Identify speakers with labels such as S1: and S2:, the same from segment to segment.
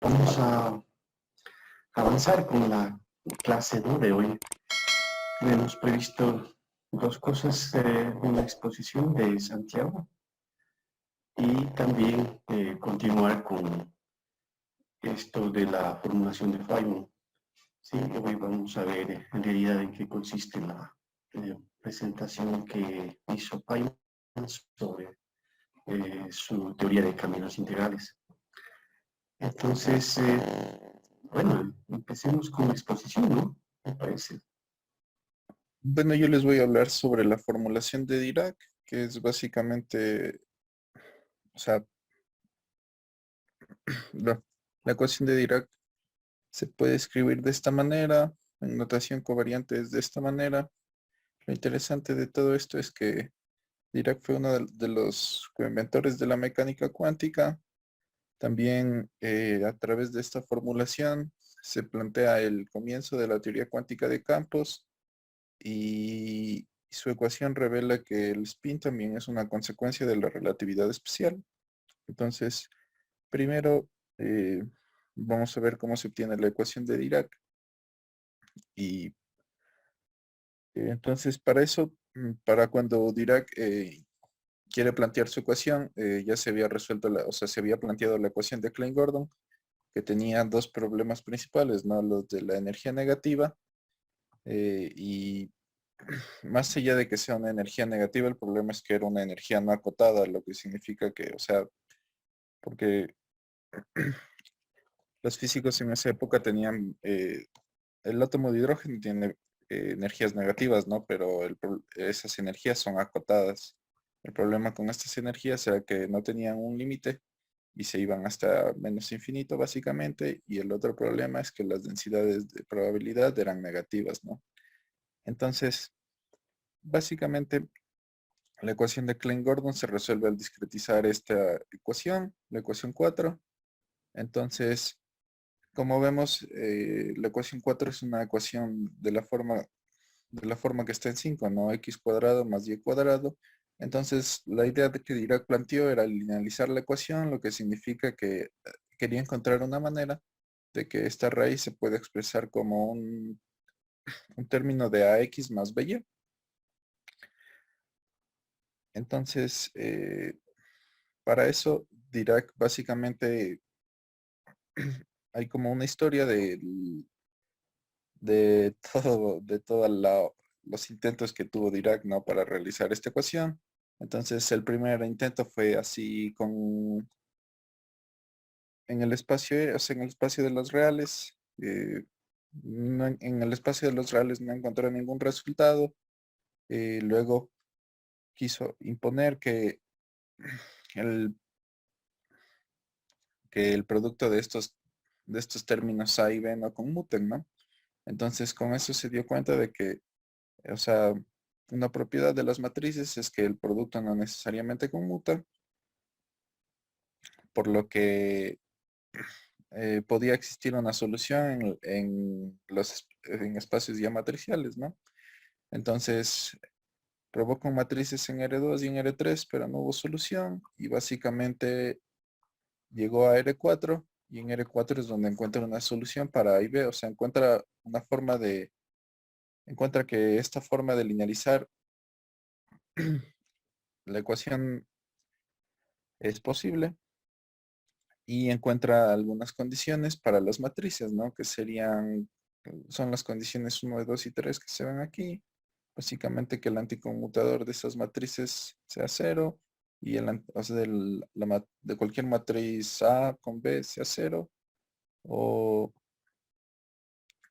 S1: Vamos a avanzar con la clase, ¿no?, de hoy. Hemos previsto dos cosas, una exposición de Santiago y también continuar con esto de la formulación de Feynman. Sí, hoy vamos a ver en realidad en qué consiste la presentación que hizo Feynman sobre su teoría de caminos integrales. Entonces, bueno, empecemos con la exposición, ¿no? Me parece.
S2: Bueno, yo les voy a hablar sobre la formulación de Dirac, que es básicamente, o sea, la, la ecuación de Dirac se puede escribir de esta manera, en notación covariante es de esta manera. Lo interesante de todo esto es que Dirac fue uno de los coinventores de la mecánica cuántica. También a través de esta formulación se plantea el comienzo de la teoría cuántica de campos y su ecuación revela que el spin también es una consecuencia de la relatividad especial. Entonces, primero vamos a ver cómo se obtiene la ecuación de Dirac. Y entonces, para eso, para cuando Dirac quiere plantear su ecuación, ya se había resuelto, o sea, se había planteado la ecuación de Klein-Gordon, que tenía dos problemas principales, ¿no? Los de la energía negativa y más allá de que sea una energía negativa, el problema es que era una energía no acotada, lo que significa que, o sea, porque los físicos en esa época tenían, el átomo de hidrógeno tiene energías negativas, ¿no? Pero esas energías son acotadas. El problema con estas energías era que no tenían un límite y se iban hasta menos infinito, básicamente. Y el otro problema es que las densidades de probabilidad eran negativas, ¿no? Entonces, básicamente, la ecuación de Klein-Gordon se resuelve al discretizar esta ecuación, la ecuación 4. Entonces, como vemos, la ecuación 4 es una ecuación de la forma que está en 5, ¿no? X cuadrado más y cuadrado. Entonces, la idea de que Dirac planteó era linealizar la ecuación, lo que significa que quería encontrar una manera de que esta raíz se pueda expresar como un término de ax más by. Entonces, para eso, Dirac básicamente hay como una historia de todo, de todos los intentos que tuvo Dirac, ¿no? Para realizar esta ecuación. Entonces, el primer intento fue así en el espacio, o sea, en el espacio de los reales. En el espacio de los reales no encontró ningún resultado. Luego quiso imponer el, que el producto de estos términos A y B no conmuten, ¿no? Entonces, con eso se dio cuenta de que, o sea, una propiedad de las matrices es que el producto no necesariamente conmuta, por lo que podía existir una solución en espacios ya matriciales, ¿no? Entonces, probó con matrices en R2 y en R3, pero no hubo solución y básicamente llegó a R4 y en R4 es donde encuentra una solución para A y B, o sea, encuentra que esta forma de linealizar la ecuación es posible y encuentra algunas condiciones para las matrices, ¿no? Que son las condiciones 1, 2 y 3 que se ven aquí. Básicamente que el anticonmutador de esas matrices sea cero y o sea, de cualquier matriz A con B sea cero o,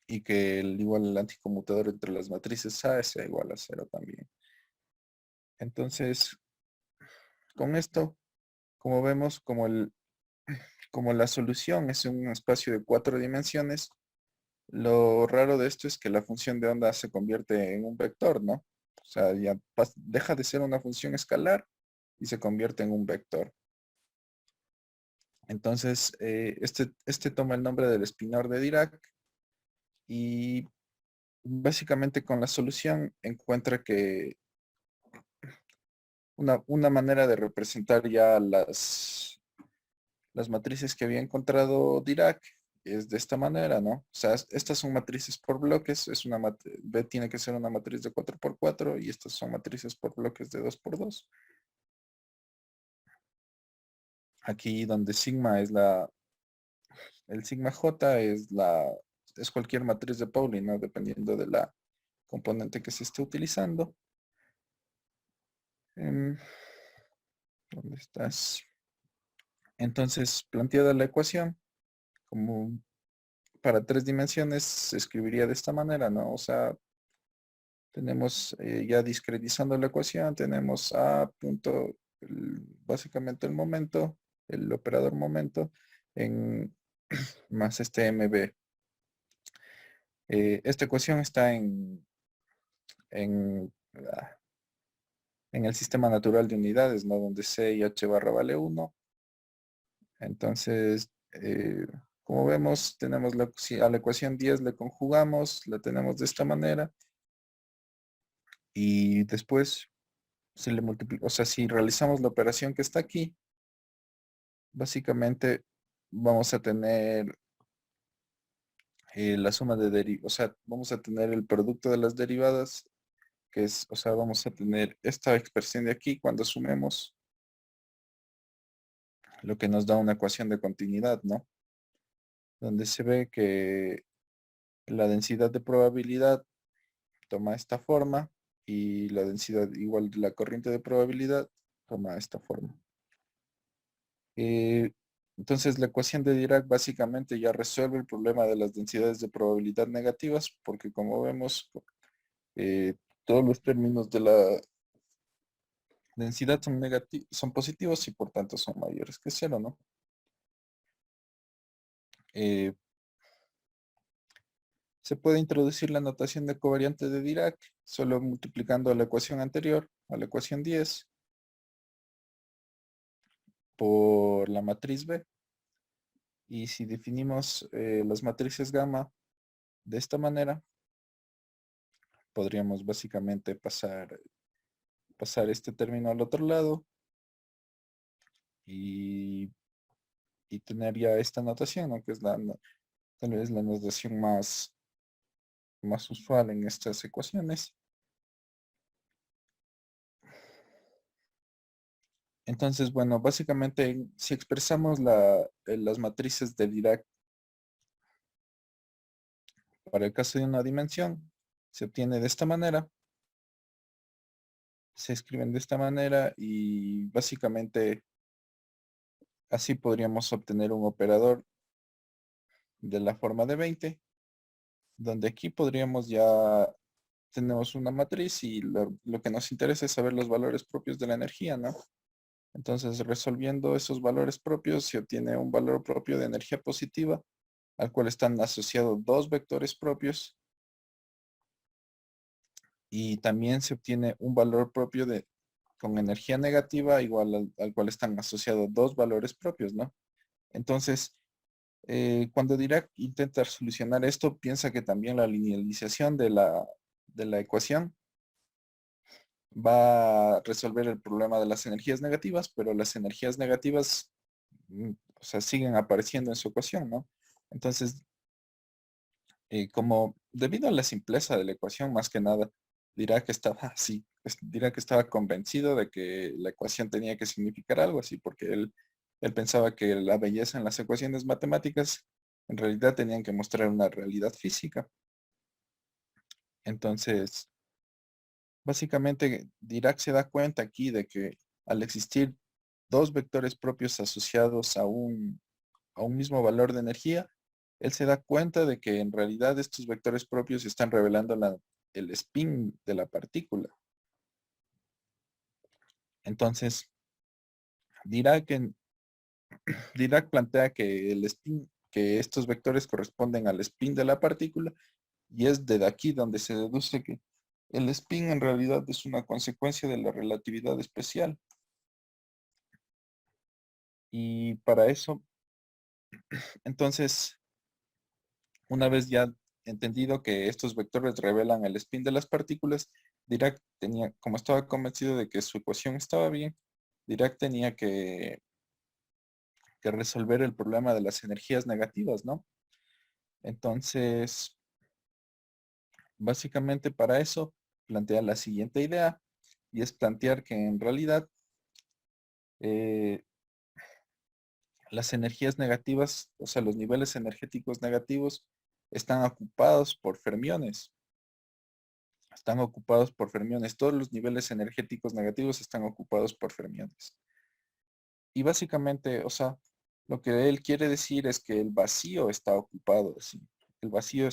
S2: y que igual el anticonmutador entre las matrices A sea igual a cero también. Entonces, con esto, como vemos, como la solución es un espacio de 4 dimensiones, lo raro de esto es que la función de onda se convierte en un vector, ¿no? O sea, ya deja de ser una función escalar y se convierte en un vector. Entonces, este toma el nombre del espinor de Dirac y básicamente con la solución encuentra que una manera de representar ya las matrices que había encontrado Dirac es de esta manera, ¿no? O sea, estas son matrices por bloques, B tiene que ser una matriz de 4x4 y estas son matrices por bloques de 2x2. Aquí donde sigma es el sigma J es cualquier matriz de Pauli, ¿no? Dependiendo de la componente que se esté utilizando. ¿Dónde estás? Entonces, planteada la ecuación, como para 3 dimensiones, se escribiría de esta manera, ¿no? O sea, tenemos ya discretizando la ecuación, tenemos A punto, básicamente el momento, el operador momento, en más este MB. Esta ecuación está en, ah, en el sistema natural de unidades, ¿no? Donde C y H barra vale 1. Entonces, como vemos, tenemos si a la ecuación 10 le conjugamos, la tenemos de esta manera. Y después, si le multiplico, o sea, si realizamos la operación que está aquí, básicamente vamos a tener la suma de derivadas, o sea, vamos a tener el producto de las derivadas, que es, o sea, vamos a tener esta expresión de aquí cuando sumemos lo que nos da una ecuación de continuidad, ¿no? Donde se ve que la densidad de probabilidad toma esta forma y la densidad igual de la corriente de probabilidad toma esta forma. Eh, entonces la ecuación de Dirac básicamente ya resuelve el problema de las densidades de probabilidad negativas porque como vemos eh, todos los términos de la densidad son positivos y por tanto son mayores que cero, ¿no? Eh, Se puede introducir la notación de covariante de Dirac solo multiplicando a la ecuación anterior, a la ecuación 10, por la matriz B. Y si definimos las matrices gamma de esta manera, podríamos básicamente pasar este término al otro lado y, y tener ya esta notación, ¿no? Que es tal vez la notación más usual en estas ecuaciones. Entonces, bueno, básicamente si expresamos las matrices de Dirac para el caso de una dimensión, se obtiene de esta manera, se escriben de esta manera y básicamente así podríamos obtener un operador de la forma de 20, donde aquí podríamos ya, tenemos una matriz y lo que nos interesa es saber los valores propios de la energía, ¿no? Entonces, resolviendo esos valores propios, se obtiene un valor propio de energía positiva, al cual están asociados dos vectores propios, y también se obtiene un valor propio con energía negativa igual al cual están asociados dos valores propios, ¿no? Entonces, cuando Dirac intenta solucionar esto, piensa que también la linealización de la ecuación va a resolver el problema de las energías negativas, pero las energías negativas, o sea, siguen apareciendo en su ecuación, ¿no? Entonces, como debido a la simpleza de la ecuación, más que nada, Dirac estaba convencido de que la ecuación tenía que significar algo así, porque él pensaba que la belleza en las ecuaciones matemáticas en realidad tenían que mostrar una realidad física. Entonces, básicamente Dirac se da cuenta aquí de que al existir dos vectores propios asociados a un mismo valor de energía, él se da cuenta de que en realidad estos vectores propios están revelando el spin de la partícula. Entonces, Dirac, Dirac plantea que que estos vectores corresponden al spin de la partícula, y es de aquí donde se deduce que el spin en realidad es una consecuencia de la relatividad especial. Y para eso, entonces, una vez ya entendido que estos vectores revelan el spin de las partículas, Dirac tenía, como estaba convencido de que su ecuación estaba bien, Dirac tenía que que resolver el problema de las energías negativas, ¿no? Entonces, básicamente para eso plantea la siguiente idea, y es plantear que en realidad eh, las energías negativas, o sea, los niveles energéticos negativos están ocupados por fermiones. Están ocupados por fermiones. Todos los niveles energéticos negativos están ocupados por fermiones. Y básicamente, o sea, lo que él quiere decir es que el vacío está ocupado. ¿Sí? El vacío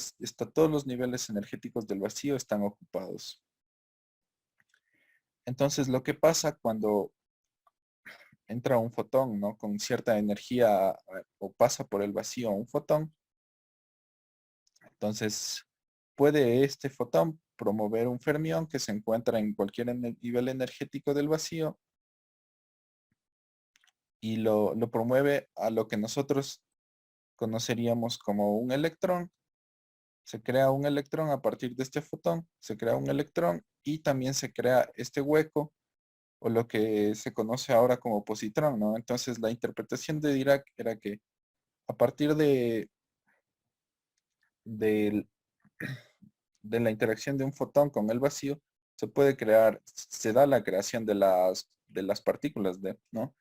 S2: todos los niveles energéticos del vacío están ocupados. Entonces, lo que pasa cuando entra un fotón, ¿no? Con cierta energía o pasa por el vacío un fotón, entonces puede este fotón promover un fermión que se encuentra en cualquier nivel energético del vacío y lo promueve a lo que nosotros conoceríamos como un electrón. Se crea un electrón a partir de este fotón, se crea un electrón y también se crea este hueco o lo que se conoce ahora como positrón, ¿no? Entonces la interpretación de Dirac era que a partir de, de la interacción de un fotón con el vacío, se da la creación de las partículas, ¿no?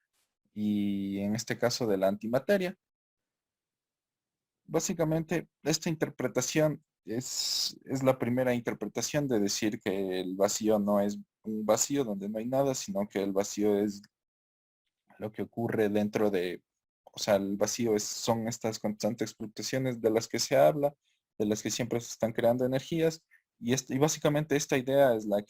S2: Y en este caso de la antimateria. Básicamente, esta interpretación es la primera interpretación de decir que el vacío no es un vacío donde no hay nada, sino que el vacío es lo que ocurre dentro o sea, el vacío son estas constantes fluctuaciones de las que se habla, de las que siempre se están creando energías, y básicamente esta idea es la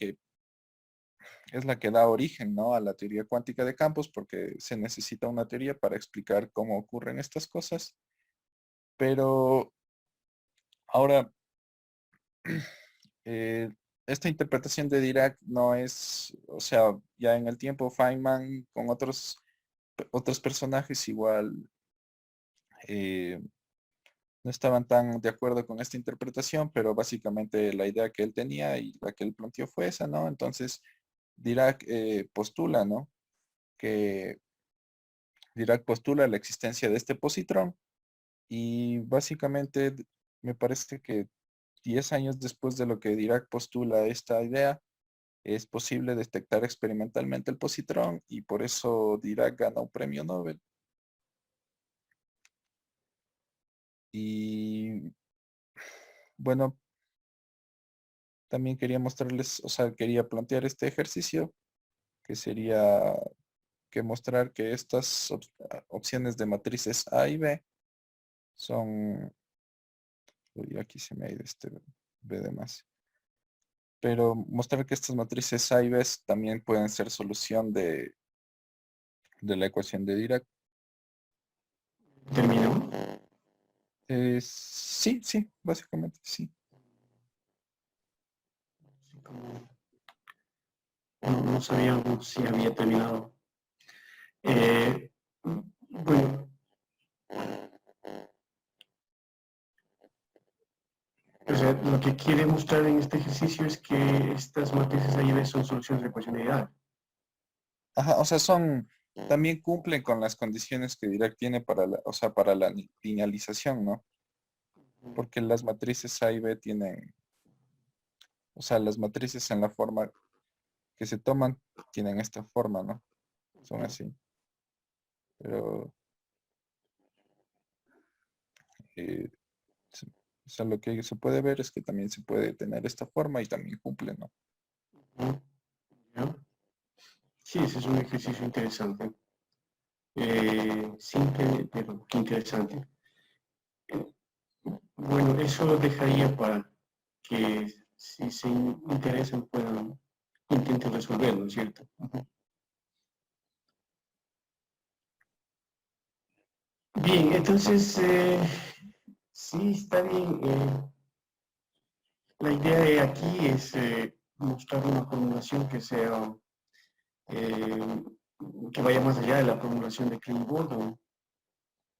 S2: que da origen, ¿no? A la teoría cuántica de campos, porque se necesita una teoría para explicar cómo ocurren estas cosas. Pero ahora, eh, esta interpretación de Dirac no es, o sea, ya en el tiempo Feynman con otros personajes igual eh, no estaban tan de acuerdo con esta interpretación, pero básicamente la idea que él tenía y la que él planteó fue esa, ¿no? Entonces, Dirac postula, ¿no? Que Dirac postula la existencia de este positrón y básicamente me parece que 10 años después de lo que Dirac postula esta idea, es posible detectar experimentalmente el positrón y por eso Dirac gana un premio Nobel. Y bueno, también quería mostrarles, o sea, quería plantear este ejercicio, que sería que mostrar que estas opciones de matrices A y B son, uy, aquí se me ha ido este B de más, pero mostrar que estas matrices A y B también pueden ser solución de la ecuación de Dirac.
S1: ¿Terminamos?
S2: Sí, sí, básicamente sí.
S1: Sí, no sabíamos si había terminado. Eh, bueno, o sea, lo que quiere mostrar en este ejercicio es que estas matrices A y B son soluciones de la ecuación ideal.
S2: Ajá, o sea, también cumplen con las condiciones que Dirac tiene o sea, para la linealización, ¿no? Porque las matrices A y B tienen, o sea, las matrices en la forma que se toman tienen esta forma, ¿no? Son así. Pero, eh, se- o sea, lo que se puede ver es que también se puede tener esta forma y también cumple, ¿no?
S1: ¿Ya? Sí, ese es un ejercicio interesante. Simple, pero interesante. Bueno, eso lo dejaría para que si se interesan puedan intentar resolverlo, ¿cierto? Bien, entonces, sí, está bien. La idea de aquí es mostrar una formulación que sea, eh, que vaya más allá de la formulación de Klein-Gordon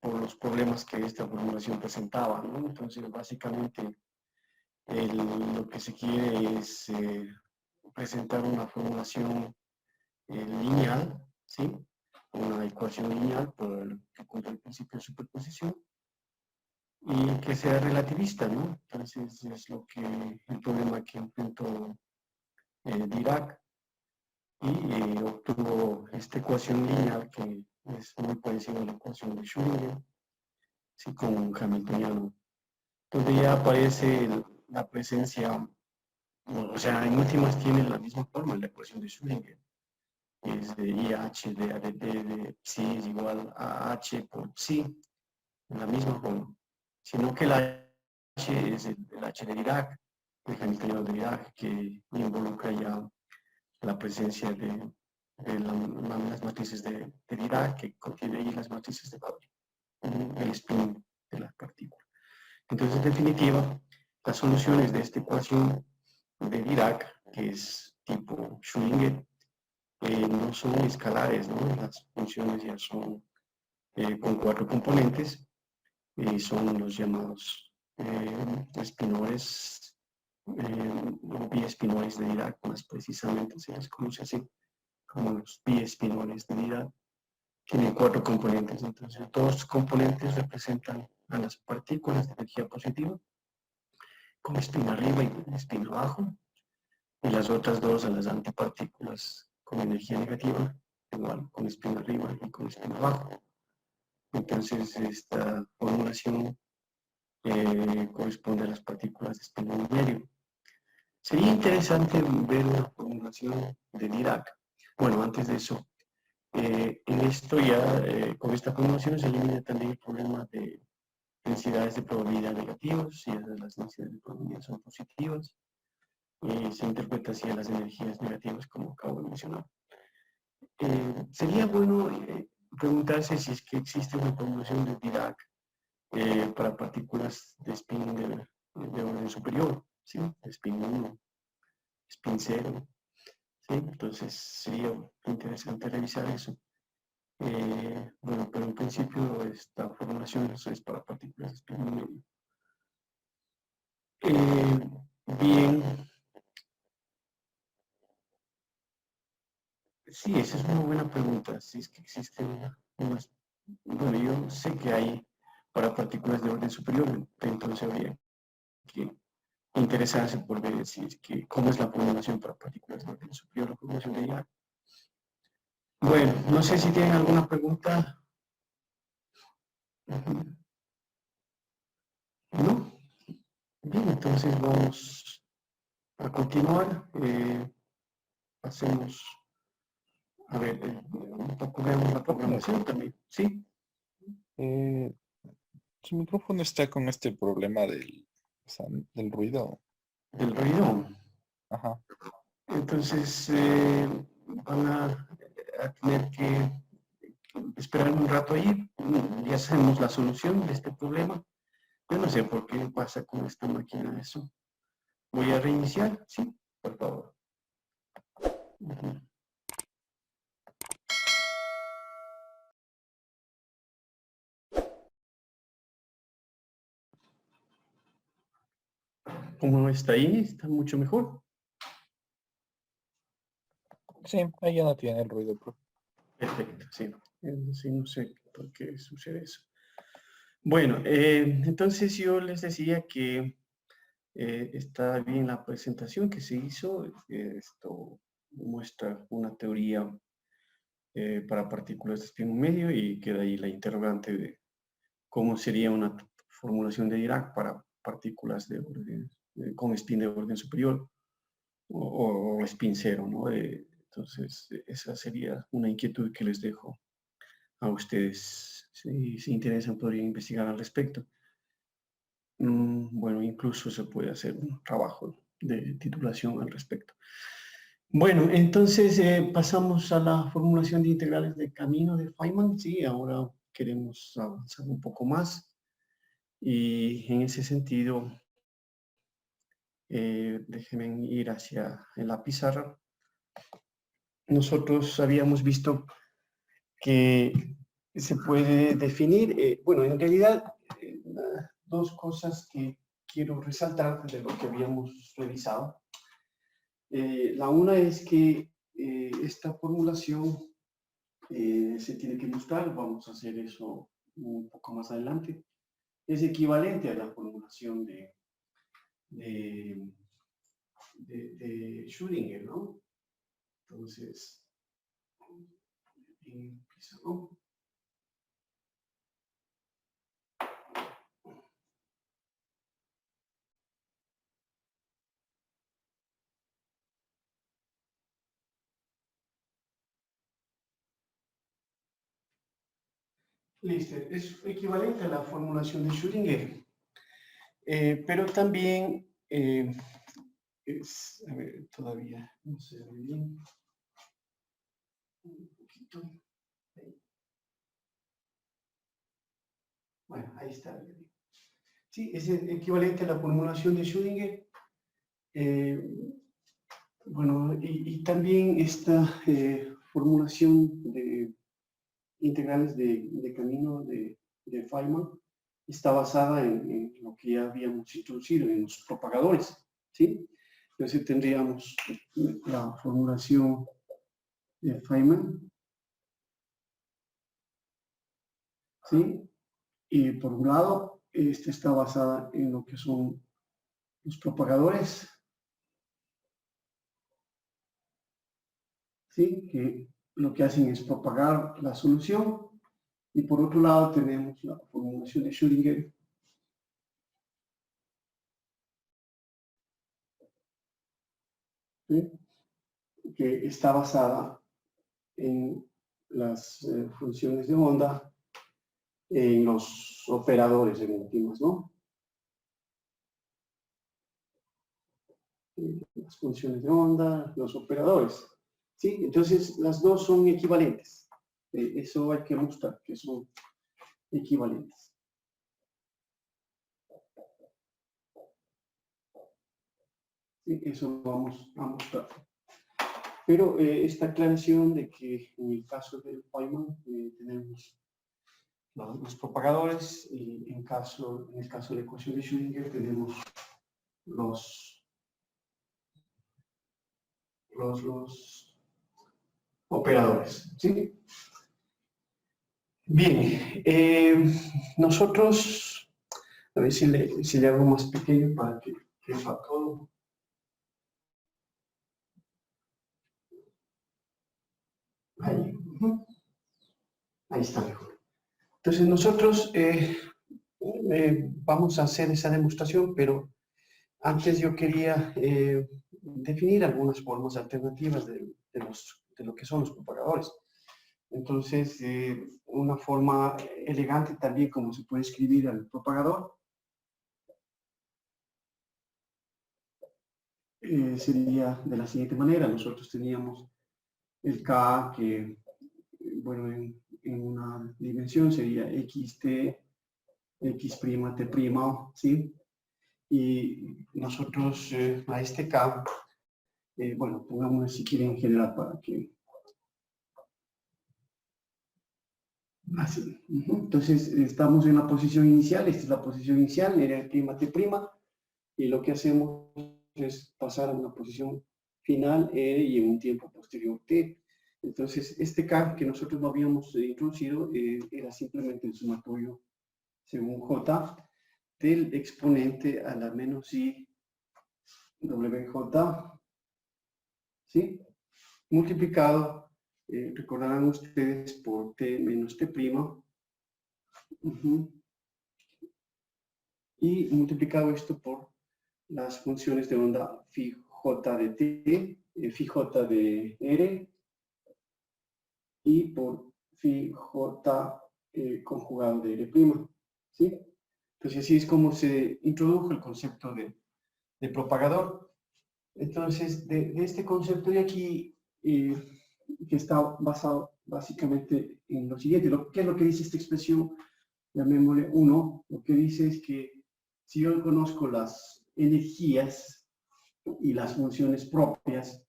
S1: por los problemas que esta formulación presentaba, ¿no? Entonces, básicamente, lo que se quiere es presentar una formulación lineal, ¿sí? una ecuación lineal que cumple el principio de superposición y que sea relativista, ¿no? Entonces es el problema que enfrentó Dirac y obtuvo esta ecuación lineal que es muy parecida a la ecuación de Schrödinger, así como un hamiltoniano, donde ya aparece la presencia, o sea, en últimas tiene la misma forma la ecuación de Schrödinger, es de IH de psi es igual a H por psi, en la misma forma, sino que la H es el H de Dirac, el hamiltoniano de Dirac, que involucra ya la presencia de las matrices de Dirac, que contiene ahí las matrices de Pauli, el spin de la partícula. Entonces, en definitiva, las soluciones de esta ecuación de Dirac, que es tipo Schrödinger, no son escalares, ¿no? Las funciones ya son con 4 componentes, son los llamados espinores, o biespinores de Dirac, más precisamente se les conoce así, como los biespinores de Dirac. Tienen 4 componentes, entonces 2 componentes representan a las partículas de energía positiva, con spin arriba y spin abajo, y las otras 2 a las antipartículas con energía negativa, igual con spin arriba y con spin abajo. Entonces esta formulación corresponde a las partículas de spin en medio. Sería interesante ver una formulación de Dirac. Bueno, antes de eso, en esto ya, con esta formulación se elimina también el problema de densidades de probabilidad negativos, si las densidades de probabilidad son positivas, y se interpreta así a las energías negativas, como acabo de mencionar. Sería bueno preguntarse si es que existe una formulación de Dirac para partículas de spin de orden superior, ¿sí? Spin 1, spin 0, ¿sí? Entonces sería interesante revisar eso. Bueno, pero en principio esta formulación es para partículas de spin medio. Bien, sí, esa es una buena pregunta. Si es que existen unas, bueno, yo sé que hay para partículas de orden superior, entonces habría que interesarse por ver si es que, cómo es la formulación para partículas de orden superior, la formulación de Dirac. Bueno, no sé si tienen alguna pregunta. ¿No? Bien, entonces vamos a continuar. Hacemos, a ver, un poco veamos la
S2: Micrófono.
S1: programación también. ¿Sí?
S2: Eh, Su micrófono está con este problema o sea, del ruido.
S1: Del ruido.
S2: Ajá.
S1: Entonces van a tener que esperar un rato ahí y hacemos la solución de este problema. Yo no sé por qué pasa con esta máquina eso. Voy a reiniciar, ¿sí? Por favor. Ujú. ¿Cómo está ahí? Está mucho mejor.
S2: Sí, ahí ya no tiene el ruido, profe.
S1: Perfecto, sí. Sí, no sé por qué sucede eso. Bueno, entonces yo les decía que está bien la presentación que se hizo. Esto muestra una teoría para partículas de spin medio y queda ahí la interrogante de cómo sería una formulación de Dirac para partículas con spin de orden superior o spin cero, ¿no? Entonces, esa sería una inquietud que les dejo a ustedes. Si se interesan, podrían investigar al respecto. Bueno, incluso se puede hacer un trabajo de titulación al respecto. Bueno, entonces pasamos a la formulación de integrales de camino de Feynman. Sí, ahora queremos avanzar un poco más. Y en ese sentido, déjenme ir hacia la pizarra. Nosotros habíamos visto que se puede definir, bueno, en realidad, dos cosas que quiero resaltar de lo que habíamos revisado. La una es que esta formulación se tiene que mostrar, vamos a hacer eso un poco más adelante. Es equivalente a la formulación de Schrödinger, ¿no? Entonces, empieza, ¿no? Listo, es equivalente a la formulación de Schrödinger, pero también es, a ver, todavía no se ve bien. Un poquito. Ahí. Bueno, ahí está. Sí, es equivalente a la formulación de Schrödinger. Bueno, y también esta formulación de integrales de camino de Feynman está basada en lo que ya habíamos introducido en los propagadores, ¿sí? Entonces tendríamos la formulación de Feynman, ¿sí? Y por un lado, esta está basada en lo que son los propagadores, ¿sí? Que lo que hacen es propagar la solución. Y por otro lado tenemos la formulación de Schrödinger, ¿sí? Que está basada en las funciones de onda, en los operadores en últimas, ¿no? Las funciones de onda, los operadores, ¿sí? Entonces, las dos son equivalentes. Eso hay que mostrar, que son equivalentes. ¿Sí? Eso vamos a mostrar. Pero esta aclaración de que en el caso del Feynman tenemos los propagadores y en el caso de la ecuación de Schrödinger tenemos los operadores, ¿sí? Bien, nosotros, a ver si le hago más pequeño para que quepa todo. Ahí, ahí está mejor. Entonces nosotros vamos a hacer esa demostración, pero antes yo quería definir algunas formas alternativas de lo que son los propagadores. Entonces, una forma elegante también como se puede escribir al propagador sería de la siguiente manera. Nosotros teníamos el K que, bueno, en una dimensión sería xt, x', t', ¿sí? Y nosotros a este K, bueno, pongamos si quieren en general para que... Así. Entonces, estamos en la posición inicial, esta es la posición inicial, r', t', y lo que hacemos es pasar a una posición final y en un tiempo posterior t. Entonces, este K que nosotros no habíamos introducido era simplemente el sumatorio según J del exponente a la menos I WJ, ¿sí? Multiplicado, recordarán ustedes, por t menos t', y multiplicado esto por las funciones de onda phi j de t, phi j de r, y por phi j conjugado de r', ¿sí? Entonces así es como se introdujo el concepto de propagador. Entonces, de este concepto de aquí, que está basado básicamente en lo siguiente, ¿qué es lo que dice esta expresión? Llamémosle 1, lo que dice es que si yo conozco las energías y las funciones propias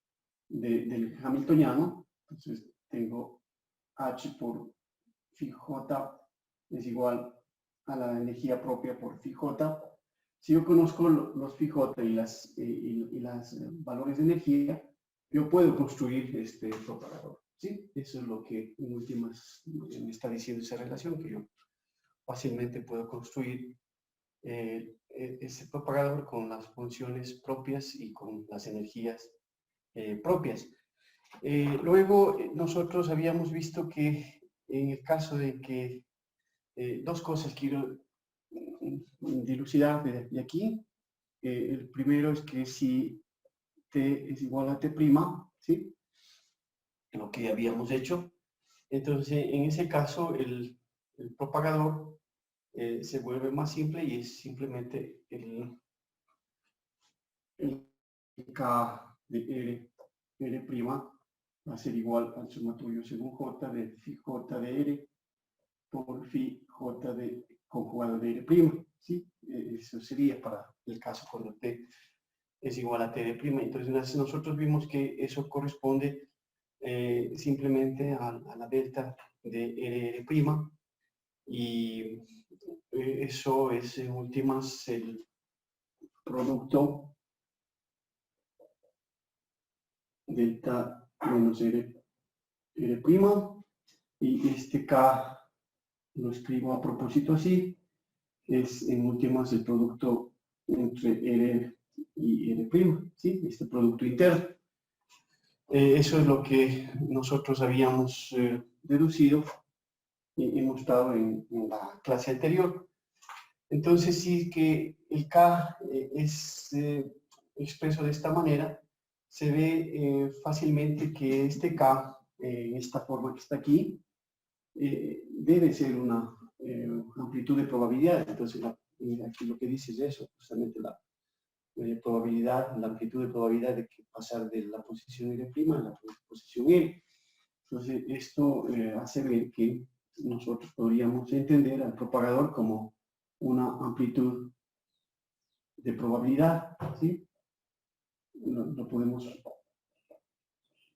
S1: del hamiltoniano, entonces tengo H por phi j es igual a la energía propia por phi j. Si yo conozco los phi j y las valores de energía, yo puedo construir este propagador, ¿sí? Eso es lo que en últimas me está diciendo esa relación, que yo fácilmente puedo construir ese propagador con las funciones propias y con las energías propias. Luego, nosotros habíamos visto que en el caso de que dos cosas quiero dilucidar de aquí. El primero es que si t es igual a t', ¿sí? Lo que habíamos hecho. Entonces, en ese caso, el propagador se vuelve más simple y es simplemente el K de R' va a ser igual al sumatorio según J de phi J de R por phi J de conjugado de R', ¿sí? Eso sería para el caso cuando T es igual a T de prima. Entonces nosotros vimos que eso corresponde simplemente a la delta de R', y eso es en últimas el producto delta menos R', y este K lo escribo a propósito así, es en últimas el producto entre R y R', ¿sí? Este producto interno. Eso es lo que nosotros habíamos deducido y mostrado en la clase anterior. Entonces, sí que el K es expreso de esta manera, se ve fácilmente que este K, en esta forma que está aquí, debe ser una amplitud de probabilidad. Entonces, aquí lo que dice es eso, justamente la probabilidad, la amplitud de probabilidad de que pasar de la posición R' a la posición L. Entonces, esto hace ver que nosotros podríamos entender al propagador como una amplitud de probabilidad, ¿sí? Lo podemos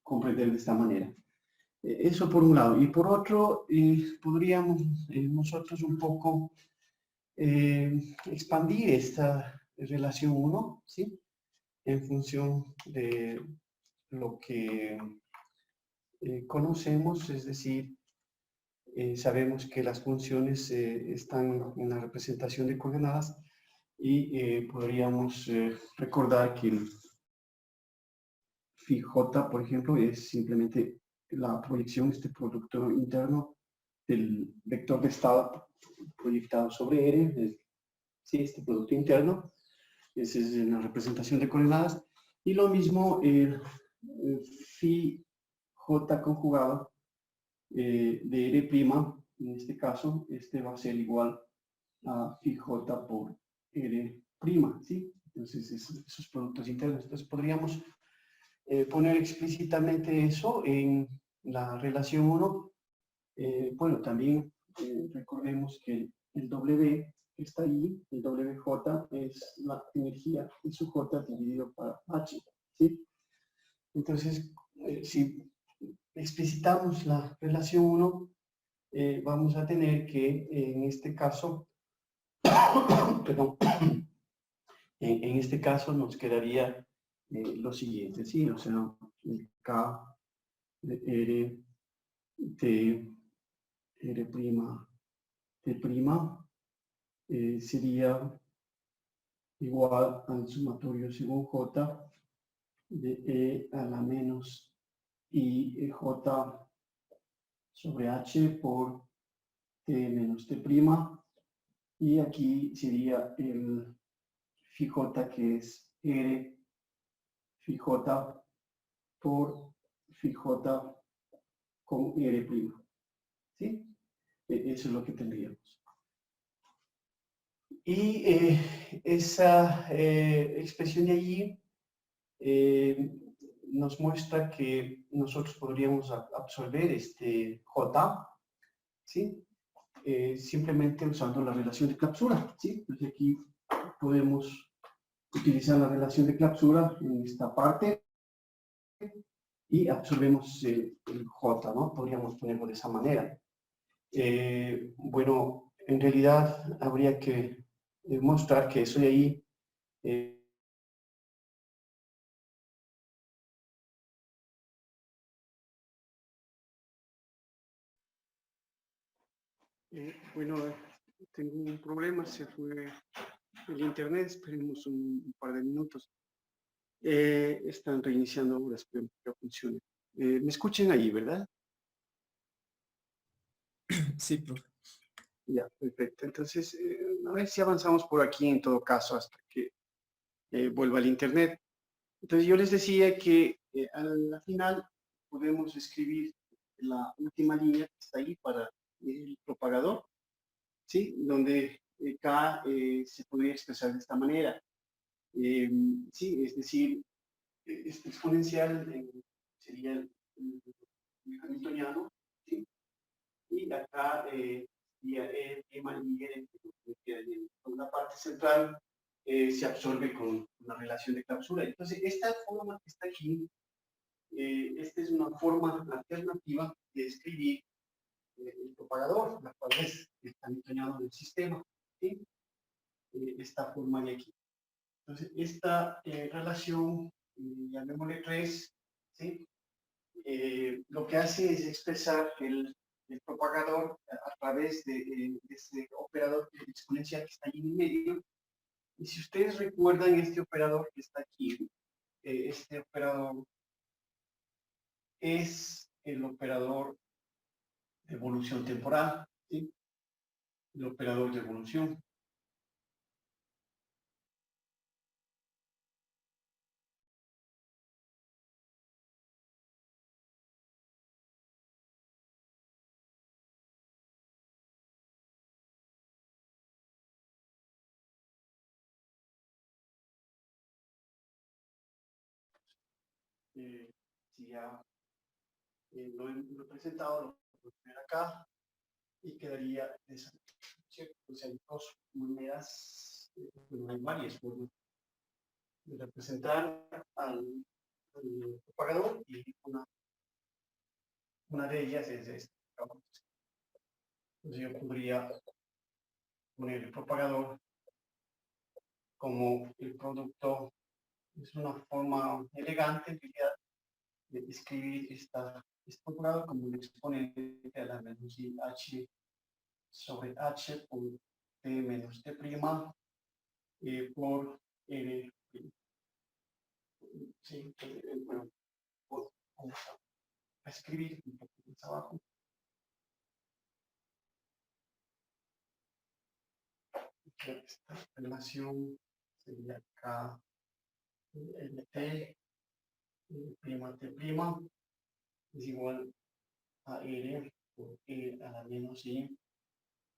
S1: comprender de esta manera. Eso por un lado. Y por otro, podríamos nosotros un poco expandir esta relación 1, ¿sí? En función de lo que conocemos, es decir, sabemos que las funciones están en la representación de coordenadas y podríamos recordar que el phi j, por ejemplo, es simplemente la proyección, este producto interno del vector de estado proyectado sobre R, ¿sí? Este producto interno, esa es la representación de coordenadas, y lo mismo el phi j conjugado de R', en este caso, este va a ser igual a phi j por R', ¿sí? Entonces, esos productos internos. Entonces, podríamos poner explícitamente eso en la relación 1. Bueno, también recordemos que el W que está ahí, el WJ, es la energía de su J dividido por H, ¿sí? Entonces, si explicitamos la relación 1, vamos a tener que en este caso, perdón, en este caso nos quedaría lo siguiente, ¿sí? O sea, el K de R de R', T', sería igual al sumatorio según J de E a la menos I J sobre H por T menos T', y aquí sería el phi J, que es R phi J por phi J con R', ¿sí? Eso es lo que tendríamos. Y esa expresión de allí nos muestra que nosotros podríamos absorber este J, ¿sí? Simplemente usando la relación de clausura, ¿sí? Entonces aquí podemos utilizar la relación de clausura en esta parte y absorbemos el J, ¿no? Podríamos ponerlo de esa manera. Bueno, en realidad habría que mostrar que eso de ahí Bueno, tengo un problema, se fue el internet, esperemos un par de minutos. Están reiniciando ahora, esperemos que funcione. ¿Me escuchan ahí, verdad?
S3: Sí, profe.
S1: Ya, perfecto. Entonces, a ver si avanzamos por aquí en todo caso hasta que vuelva el internet. Entonces, yo les decía que a la final podemos escribir la última línea que está ahí para el propagador, ¿sí? Donde K se podría expresar de esta manera. Sí, es decir, este exponencial sería el hamiltoniano, ¿sí? Y acá sería E más I, en una parte central se absorbe con una relación de clausura. Entonces, esta forma que está aquí, esta es una forma alternativa de escribir el propagador, la cual es el hamiltoniano del sistema, ¿sí? Esta forma de aquí. Entonces, esta relación, llamémosle 3, ¿sí? Lo que hace es expresar el propagador a través de ese operador exponencial que está ahí en medio. Y si ustedes recuerdan este operador que está aquí, este operador es el operador de evolución temporal, ¿sí? El operador de evolución. Si ya lo he presentado, lo voy a poner acá y quedaría de esa manera, ¿cierto? O sea, hay dos maneras, bueno, hay varias formas de representar al propagador y una de ellas es esta. Entonces yo podría poner el propagador como el producto, es una forma elegante en realidad de escribir este propagador como un exponente a la menos i h sobre h por t menos t' por r'. Sí, bueno, vamos a escribir un poco más abajo. Esta relación sería K LT prima T prima es igual a R por E a la menos I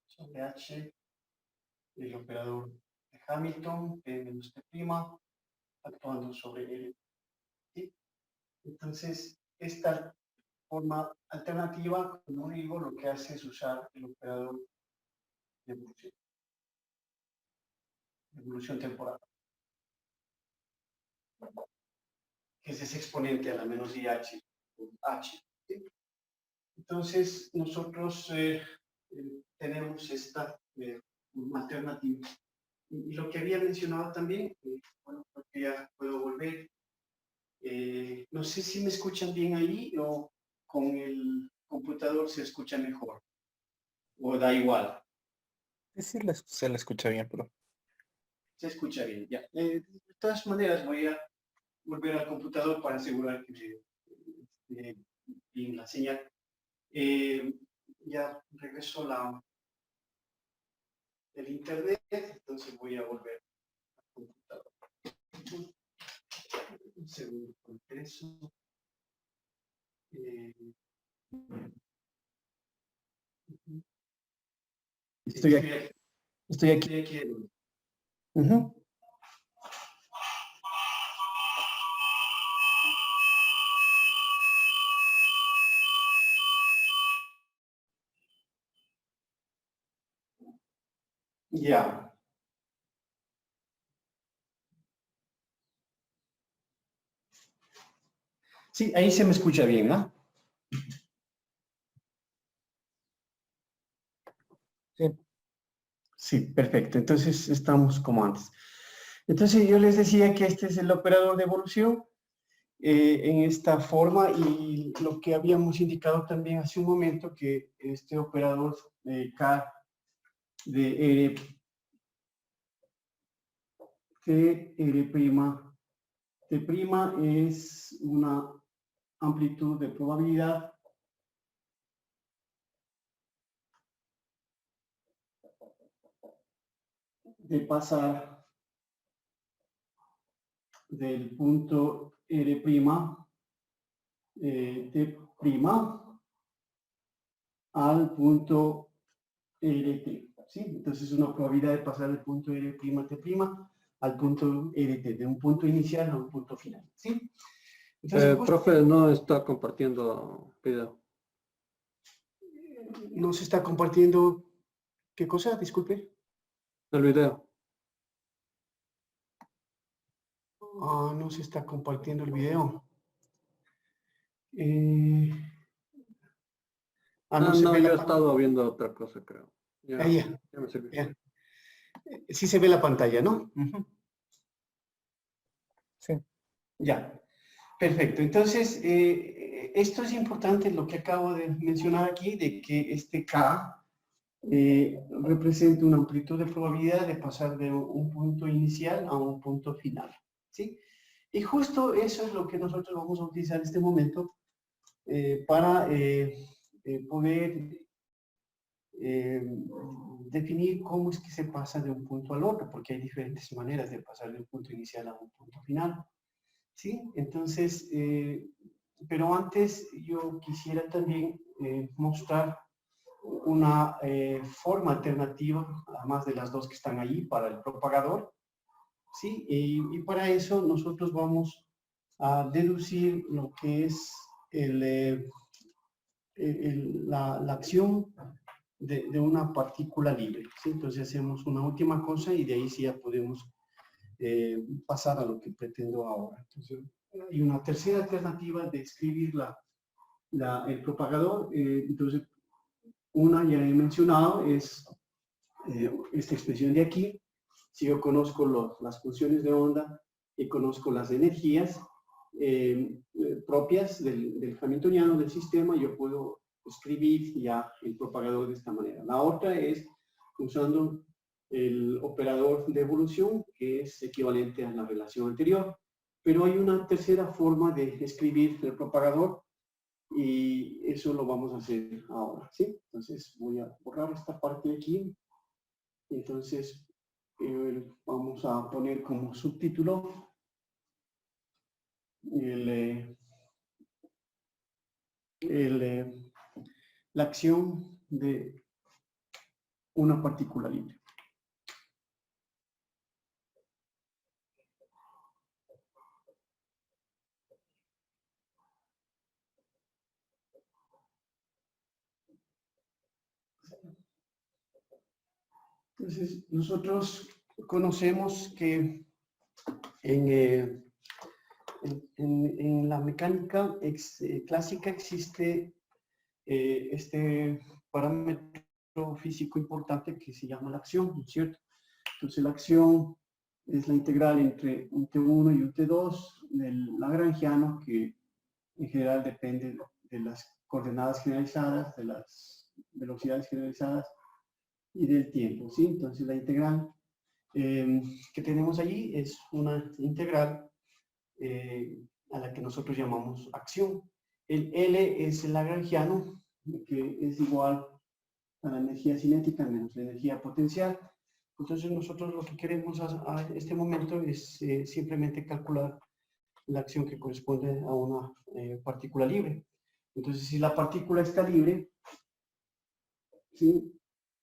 S1: sobre H, el operador de Hamilton, T menos T prima, actuando sobre R. ¿Sí? Entonces, esta forma alternativa, como digo, lo que hace es usar el operador de evolución temporal, que es ese exponente a la menos IH por H. ¿Sí? Entonces, nosotros tenemos esta forma alternativa. Y lo que había mencionado también, bueno, creo que ya puedo volver. No sé si me escuchan bien ahí o con el computador se escucha mejor. O da igual.
S2: Sí, se la escucha bien, pero
S1: Se escucha bien, ya. De todas maneras, voy a volver al computador para asegurar que esté bien la señal. Ya regresó el internet, entonces voy a volver al computador. Un segundo por eso. Estoy aquí. Estoy aquí. Estoy aquí. Ya. Sí, ahí se me escucha bien, ¿no?
S2: sí.
S1: Sí, perfecto. Entonces estamos como antes. Entonces yo les decía que este es el operador de evolución en esta forma y lo que habíamos indicado también hace un momento que este operador K
S3: de R, T, R'. T' es una amplitud de probabilidad de pasar del punto R', T' al punto RT, ¿sí? Entonces una probabilidad de pasar del punto R', T' al punto RT, de un punto inicial a un punto final, ¿sí? Entonces,
S4: profe, no está compartiendo video.
S3: no se está compartiendo, ¿qué cosa? Disculpe.
S4: El video.
S3: No se está compartiendo el video.
S4: No,
S3: se ve
S4: yo he
S3: la
S4: estado viendo otra cosa, creo. Ya,
S3: ya
S4: me sirvió.
S3: ya. Sí se ve la pantalla, ¿no?
S2: Sí.
S3: Ya. Perfecto. Entonces, esto es importante, lo que acabo de mencionar aquí, de que este K representa una amplitud de probabilidad de pasar de un punto inicial a un punto final, ¿sí? Y justo eso es lo que nosotros vamos a utilizar en este momento para poder definir cómo es que se pasa de un punto al otro, porque hay diferentes maneras de pasar de un punto inicial a un punto final, ¿sí? Entonces, pero antes yo quisiera también mostrar una forma alternativa, además de las dos que están ahí, para el propagador, ¿sí? Y para eso nosotros vamos a deducir lo que es la acción de una partícula libre, ¿sí? Entonces hacemos una última cosa y de ahí sí ya podemos pasar a lo que pretendo ahora. Entonces, hay una tercera alternativa de escribir el propagador. Entonces, una ya he mencionado, es esta expresión de aquí. Si yo conozco las funciones de onda y conozco las energías propias del hamiltoniano del sistema, yo puedo escribir ya el propagador de esta manera. La otra es usando el operador de evolución, que es equivalente a la relación anterior. Pero hay una tercera forma de escribir el propagador y eso lo vamos a hacer ahora, ¿sí? Entonces voy a borrar esta parte de aquí. Entonces vamos a poner como subtítulo la acción de una partícula libre. Entonces, nosotros conocemos que en la mecánica clásica existe este parámetro físico importante que se llama la acción, ¿no es cierto? Entonces, la acción es la integral entre un T1 y un T2 del lagrangiano, que en general depende de las coordenadas generalizadas, de las velocidades generalizadas y del tiempo, ¿sí? Entonces, la integral que tenemos allí es una integral a la que nosotros llamamos acción. El L es el lagrangiano, que es igual a la energía cinética menos la energía potencial. Entonces nosotros lo que queremos a este momento es simplemente calcular la acción que corresponde a una partícula libre. Entonces si la partícula está libre, ¿sí?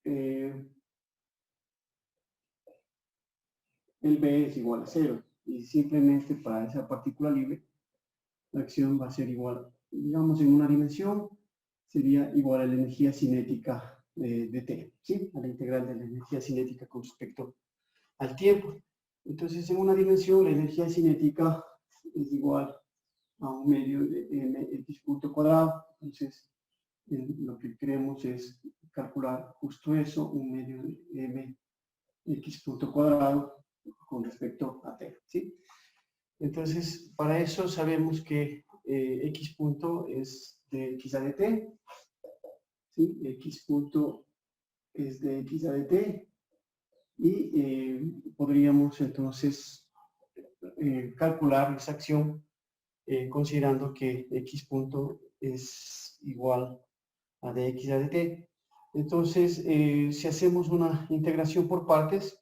S3: El B es igual a 0. Y simplemente para esa partícula libre, la acción va a ser igual, digamos en una dimensión, sería igual a la energía cinética de T, ¿sí? A la integral de la energía cinética con respecto al tiempo. Entonces, en una dimensión, la energía cinética es igual a un medio de mx punto cuadrado. Entonces, lo que queremos es calcular justo eso, un medio de mx punto cuadrado con respecto a T, ¿sí? Entonces, para eso sabemos que x punto es de x a de t, ¿sí? X punto es de x a dt, y podríamos entonces calcular esa acción considerando que x punto es igual a dx a dt. Entonces, si hacemos una integración por partes,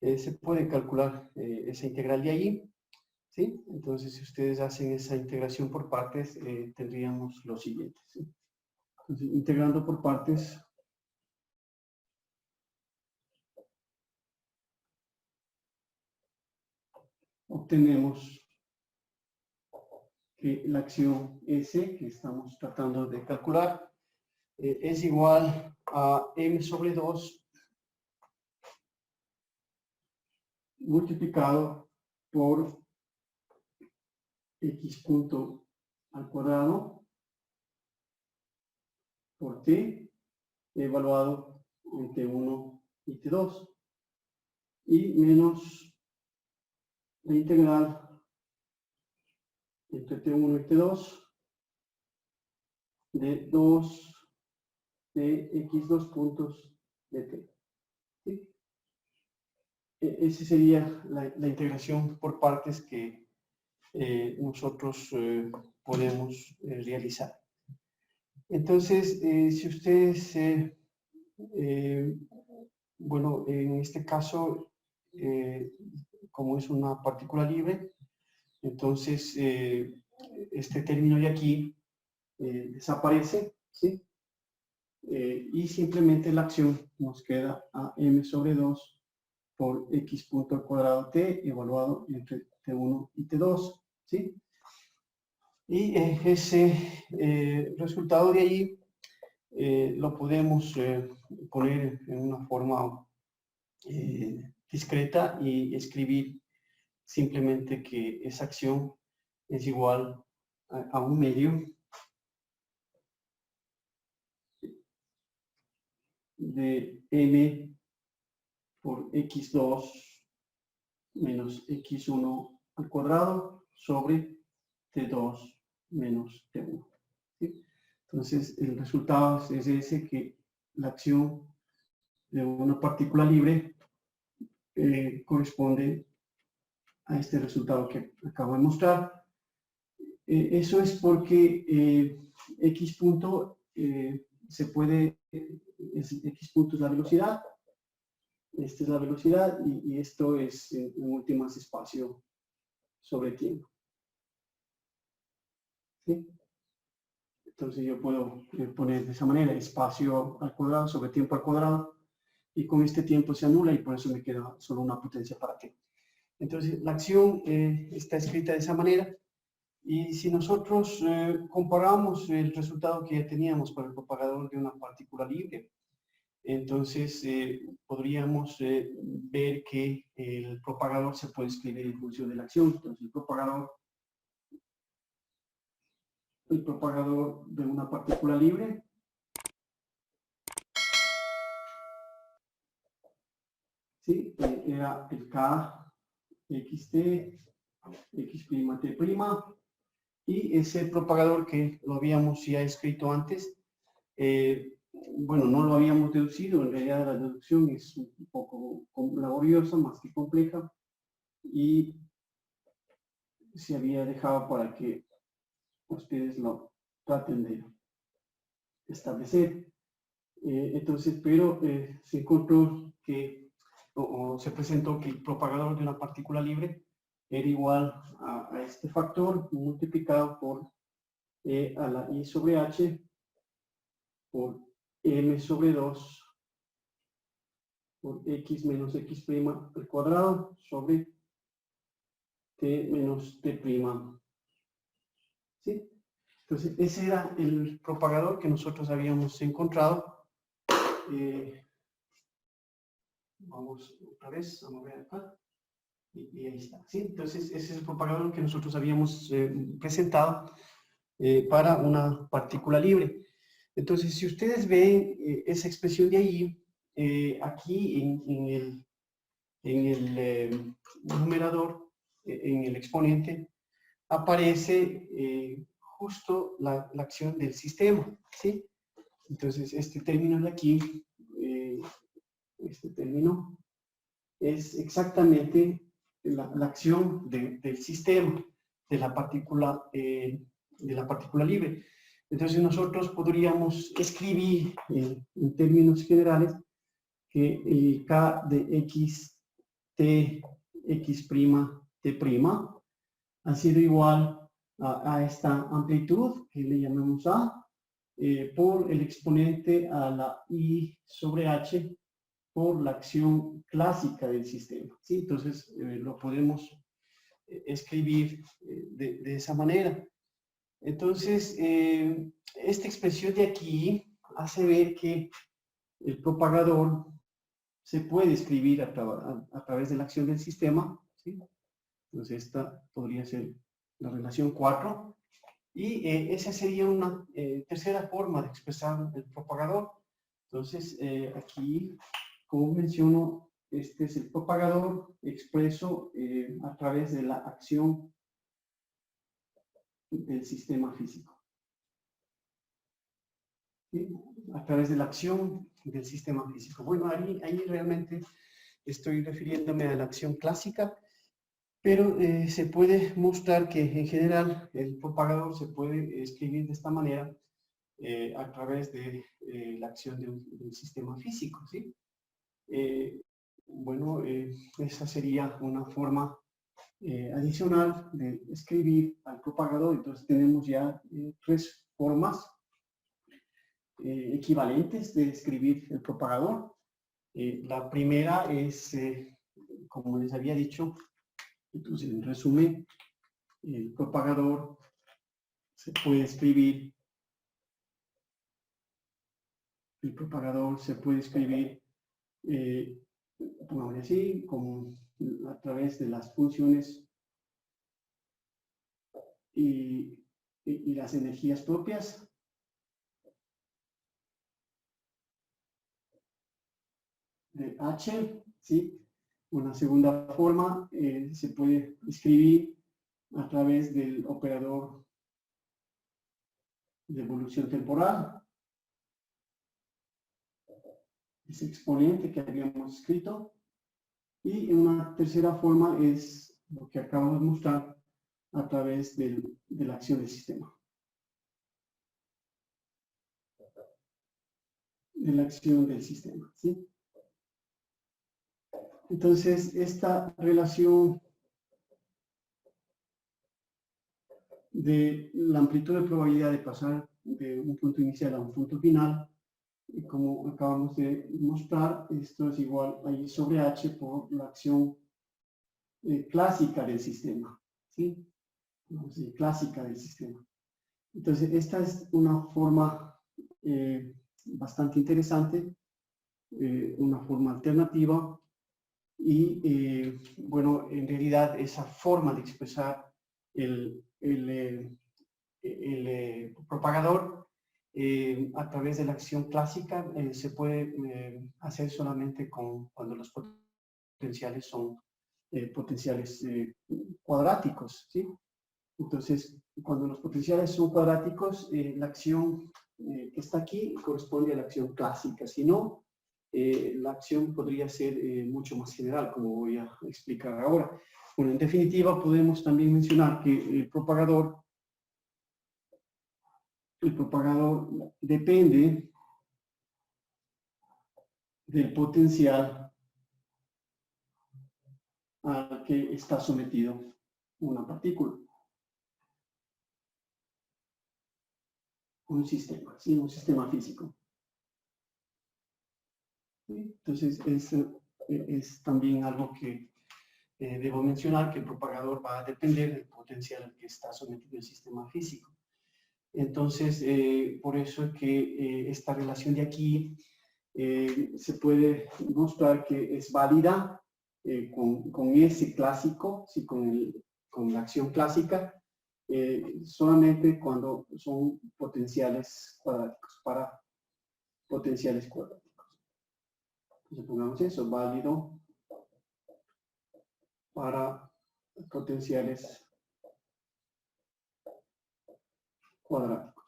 S3: se puede calcular esa integral de ahí, ¿sí? Entonces, si ustedes hacen esa integración por partes, tendríamos lo siguiente, ¿sí? Entonces, integrando por partes, obtenemos que la acción S que estamos tratando de calcular es igual a m sobre 2 multiplicado por x punto al cuadrado por t evaluado en t1 y t2 y menos la integral entre t1 y t2 de 2 de x2 puntos de t. ¿Sí? Esa sería la integración por partes que nosotros podemos realizar. Entonces, si ustedes, bueno, en este caso, como es una partícula libre, entonces este término de aquí desaparece, ¿sí? Y simplemente la acción nos queda a m sobre 2 por x punto al cuadrado t evaluado entre t1 y t2, ¿sí? Y ese resultado de ahí lo podemos poner en una forma discreta y escribir simplemente que esa acción es igual a un medio de m por x2 menos x1 al cuadrado sobre t2 menos t1. ¿Sí? Entonces, el resultado es ese, que la acción de una partícula libre corresponde a este resultado que acabo de mostrar. Eso es porque x punto se puede, x punto es la velocidad, esta es la velocidad y esto es en últimas espacio sobre tiempo. ¿Sí? Entonces yo puedo poner de esa manera espacio al cuadrado sobre tiempo al cuadrado y con este tiempo se anula y por eso me queda solo una potencia para t. Entonces la acción está escrita de esa manera y si nosotros comparamos el resultado que ya teníamos para el propagador de una partícula libre, entonces podríamos ver que el propagador se puede escribir en función de la acción. Entonces el propagador de una partícula libre ¿sí? Era el k xt x', y ese propagador que lo habíamos ya escrito antes, bueno, no lo habíamos deducido, en realidad la deducción es un poco laboriosa, más que compleja, y se había dejado para que ustedes lo traten de establecer. Entonces, pero se encontró que, o se presentó que el propagador de una partícula libre era igual a este factor multiplicado por a la i sobre h por m sobre 2 por x menos x' al cuadrado sobre t menos t'. ¿Sí? Entonces, ese era el propagador que nosotros habíamos encontrado. Vamos otra vez, vamos a ver acá. Y ahí está. ¿Sí? Entonces, ese es el propagador que nosotros habíamos presentado para una partícula libre. Entonces, si ustedes ven esa expresión de ahí, aquí en el numerador, en el exponente, aparece justo la acción del sistema, ¿sí? Entonces, este término de aquí este término, es exactamente la acción del sistema, de la partícula libre. Entonces nosotros podríamos escribir en términos generales que el K de x t x', t', ha sido igual a esta amplitud, que le llamamos A, por el exponente a la I sobre H por la acción clásica del sistema, ¿sí? Entonces lo podemos escribir de esa manera. Entonces, esta expresión de aquí hace ver que el propagador se puede escribir a través de la acción del sistema, ¿sí? Entonces, esta podría ser la relación 4. Y esa sería una tercera forma de expresar el propagador. Entonces, aquí, como menciono, este es el propagador expreso a través de la acción del sistema físico. ¿Sí? A través de la acción del sistema físico. Bueno, ahí realmente estoy refiriéndome a la acción clásica, pero se puede mostrar que en general el propagador se puede escribir de esta manera a través de la acción del sistema físico, ¿sí? Bueno, esa sería una forma adicional de escribir al propagador. Entonces tenemos ya tres formas equivalentes de escribir el propagador. La primera es, como les había dicho, entonces en resumen, el propagador se puede escribir, pongámosle así, como a través de las funciones y las energías propias. De H, ¿sí? Una segunda forma se puede escribir a través del operador de evolución temporal, ese exponente que habíamos escrito. Y una tercera forma es lo que acabamos de mostrar a través de la acción del sistema. De la acción del sistema, ¿sí? Entonces, esta relación de la amplitud de probabilidad de pasar de un punto inicial a un punto final, y como acabamos de mostrar, esto es igual a I sobre H por la acción clásica del sistema, ¿sí? Clásica del sistema. Entonces, esta es una forma bastante interesante, una forma alternativa, y bueno, en realidad esa forma de expresar el propagador a través de la acción clásica se puede hacer solamente cuando los potenciales son potenciales cuadráticos, ¿sí? Entonces, cuando los potenciales son cuadráticos, la acción que está aquí corresponde a la acción clásica. Si no, la acción podría ser mucho más general, como voy a explicar ahora. Bueno, en definitiva, podemos también mencionar que el propagador depende del potencial al que está sometido una partícula. Un sistema, ¿sí? Un sistema físico. ¿Sí? Entonces, es también algo que debo mencionar, que el propagador va a depender del potencial al que está sometido el sistema físico. Entonces, por eso es que esta relación de aquí se puede mostrar que es válida con ese clásico, ¿sí? con la acción clásica, solamente cuando son potenciales cuadráticos, para potenciales cuadráticos. Entonces pongamos eso, válido para potenciales cuadráticos.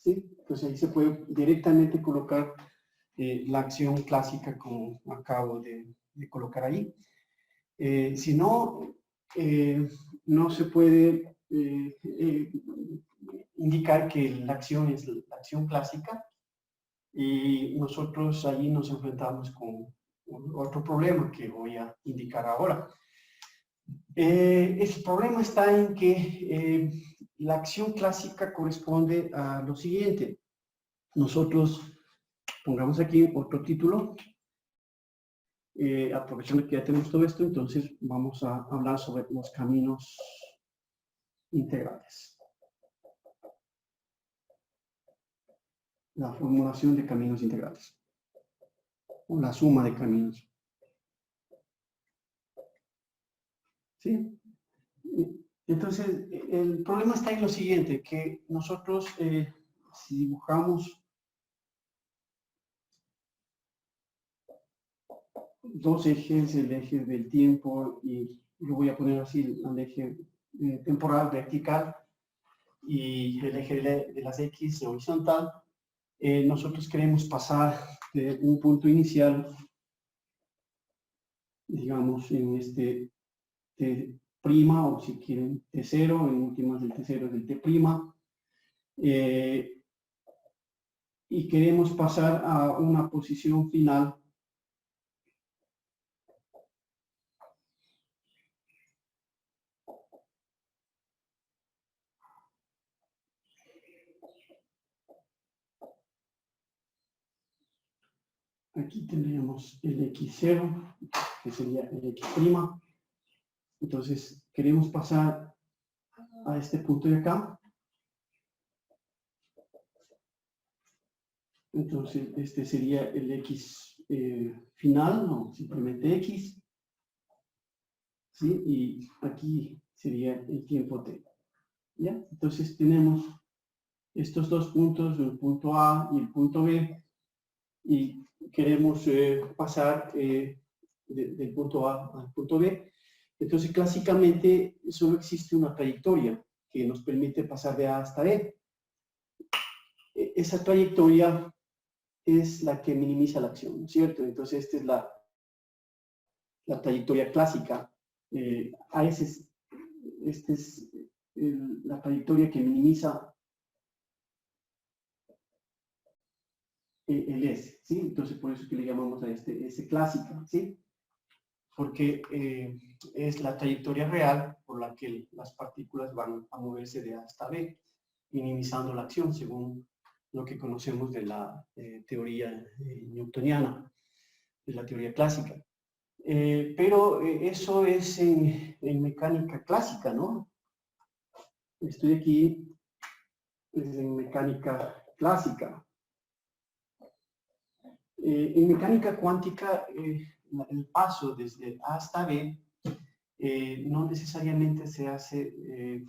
S3: ¿sí? Entonces ahí se puede directamente colocar la acción clásica como acabo de colocar ahí. Si no, no se puede indicar que la acción es la acción clásica y nosotros allí nos enfrentamos con otro problema que voy a indicar ahora. El problema está en que la acción clásica corresponde a lo siguiente. Nosotros pongamos aquí otro título. Aprovechando que ya tenemos todo esto, entonces vamos a hablar sobre los caminos integrales. La formulación de caminos integrales. O la suma de caminos. ¿Sí? Entonces, el problema está en lo siguiente, que nosotros, si dibujamos dos ejes, el eje del tiempo, y lo voy a poner así, el eje temporal vertical, y el eje de las X horizontal, nosotros queremos pasar de un punto inicial, digamos, en este T', o si quieren T0, en últimas del T0 del T', y queremos pasar a una posición final aquí tendríamos el X0, que sería el X'. Entonces, queremos pasar a este punto de acá. Entonces, este sería el X final, o simplemente X. ¿Sí? Y aquí sería el tiempo T. ¿Ya? Entonces, tenemos estos dos puntos, el punto A y el punto B, y queremos pasar del punto A al punto B. Entonces, clásicamente, solo existe una trayectoria que nos permite pasar de A hasta B. Esa trayectoria es la que minimiza la acción, ¿no es cierto? Entonces, esta es la trayectoria clásica. Esta es la trayectoria que minimiza el S, ¿sí? Entonces, por eso es que le llamamos a este S clásica, ¿sí? Porque es la trayectoria real por la que las partículas van a moverse de A hasta B, minimizando la acción según lo que conocemos de la teoría newtoniana, de la teoría clásica. Pero eso es en mecánica clásica, ¿no? Estoy aquí en mecánica clásica. En mecánica cuántica, el paso desde A hasta B no necesariamente se hace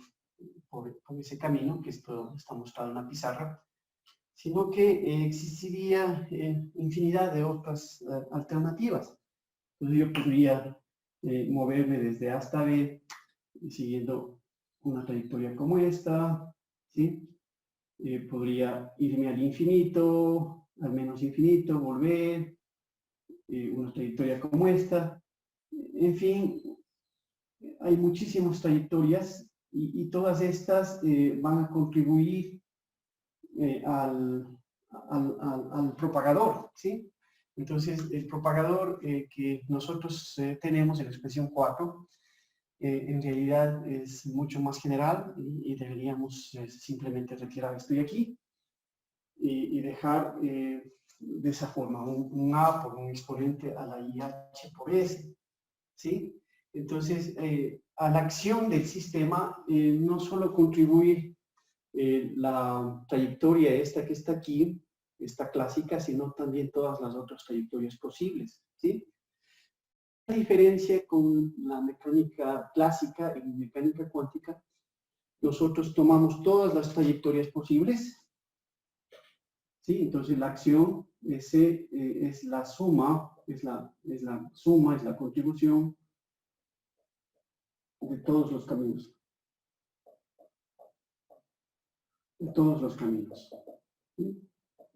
S3: por ese camino, que esto está mostrado en la pizarra, sino que existiría infinidad de otras alternativas. Entonces yo podría moverme desde A hasta B siguiendo una trayectoria como esta, ¿sí? Podría irme al infinito, al menos infinito, volver, una trayectoria como esta. En fin, hay muchísimas trayectorias y todas estas van a contribuir al propagador, ¿sí? Entonces, el propagador que nosotros tenemos en la expresión 4, en realidad es mucho más general y deberíamos simplemente retirar esto de aquí y dejar de esa forma un A por un exponente a la IH por S, ¿sí? Entonces, a la acción del sistema no solo contribuye la trayectoria esta que está aquí, esta clásica, sino también todas las otras trayectorias posibles, ¿sí? La diferencia con la mecánica clásica y mecánica cuántica, nosotros tomamos todas las trayectorias posibles, ¿sí? Entonces la acción es la suma, es la contribución de todos los caminos. De todos los caminos. ¿sí?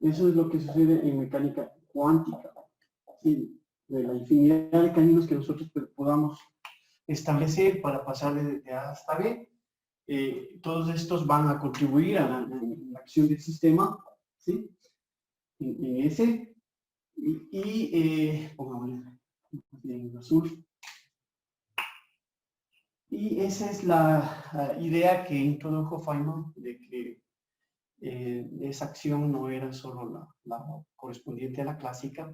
S3: Eso es lo que sucede en mecánica cuántica, ¿sí? De la infinidad de caminos que nosotros podamos establecer para pasar de A hasta B. Todos estos van a contribuir a la acción del sistema, ¿sí? En ese. Pongámosle en azul. Y esa es la idea que introdujo Feynman de que esa acción no era solo la correspondiente a la clásica,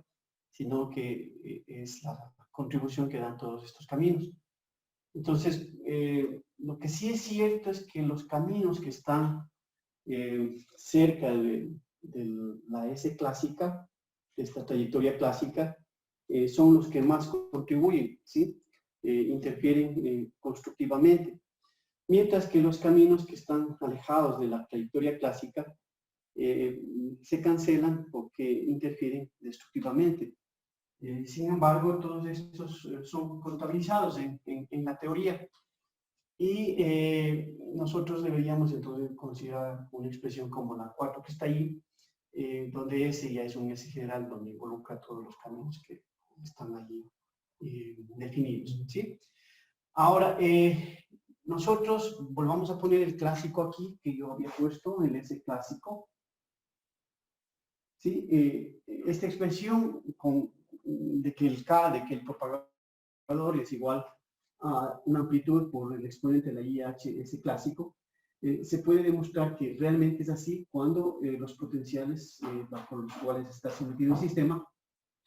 S3: sino que es la contribución que dan todos estos caminos. Entonces, lo que sí es cierto es que los caminos que están cerca de la S clásica, de esta trayectoria clásica, son los que más contribuyen, ¿sí? Interfieren constructivamente. Mientras que los caminos que están alejados de la trayectoria clásica se cancelan porque interfieren destructivamente. Sin embargo, todos estos son contabilizados en la teoría y nosotros deberíamos entonces considerar una expresión como la 4 que está ahí, donde S ya es un S general donde involucra todos los caminos que están allí definidos, ¿sí? Ahora, nosotros volvamos a poner el clásico aquí, que yo había puesto, el S clásico. ¿Sí? Esta expresión de que el K, de que el propagador es igual a una amplitud por el exponente de la IHS clásico, se puede demostrar que realmente es así cuando los potenciales bajo los cuales está sometido el sistema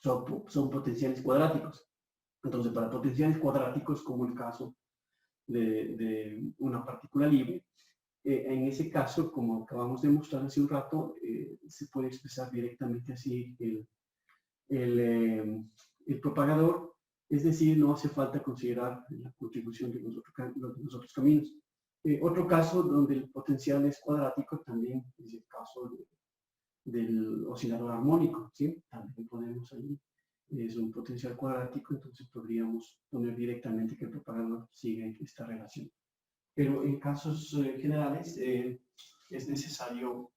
S3: son potenciales cuadráticos. Entonces, para potenciales cuadráticos, como el caso de una partícula libre, en ese caso, como acabamos de mostrar hace un rato, se puede expresar directamente así el propagador, es decir, no hace falta considerar la contribución de los otros caminos. Otro caso donde el potencial es cuadrático también es el caso del oscilador armónico, ¿sí? También ponemos ahí, es un potencial cuadrático, entonces podríamos poner directamente que el propagador sigue esta relación. Pero en casos generales es necesario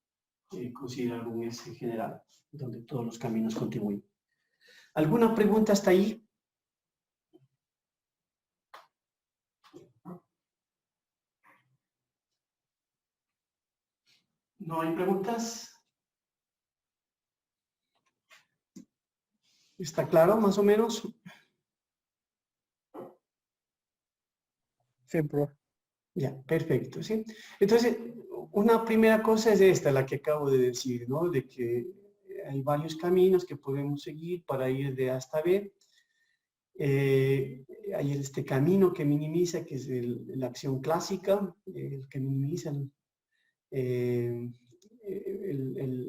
S3: considerar un S general, donde todos los caminos contribuyen. ¿Alguna pregunta hasta ahí? ¿No hay preguntas? ¿Está claro, más o menos?
S2: Sí, profe.
S3: Ya, perfecto, ¿sí? Entonces, una primera cosa es esta, la que acabo de decir, ¿no? De que hay varios caminos que podemos seguir para ir de A hasta B. Hay este camino que minimiza, que es la acción clásica, el que minimiza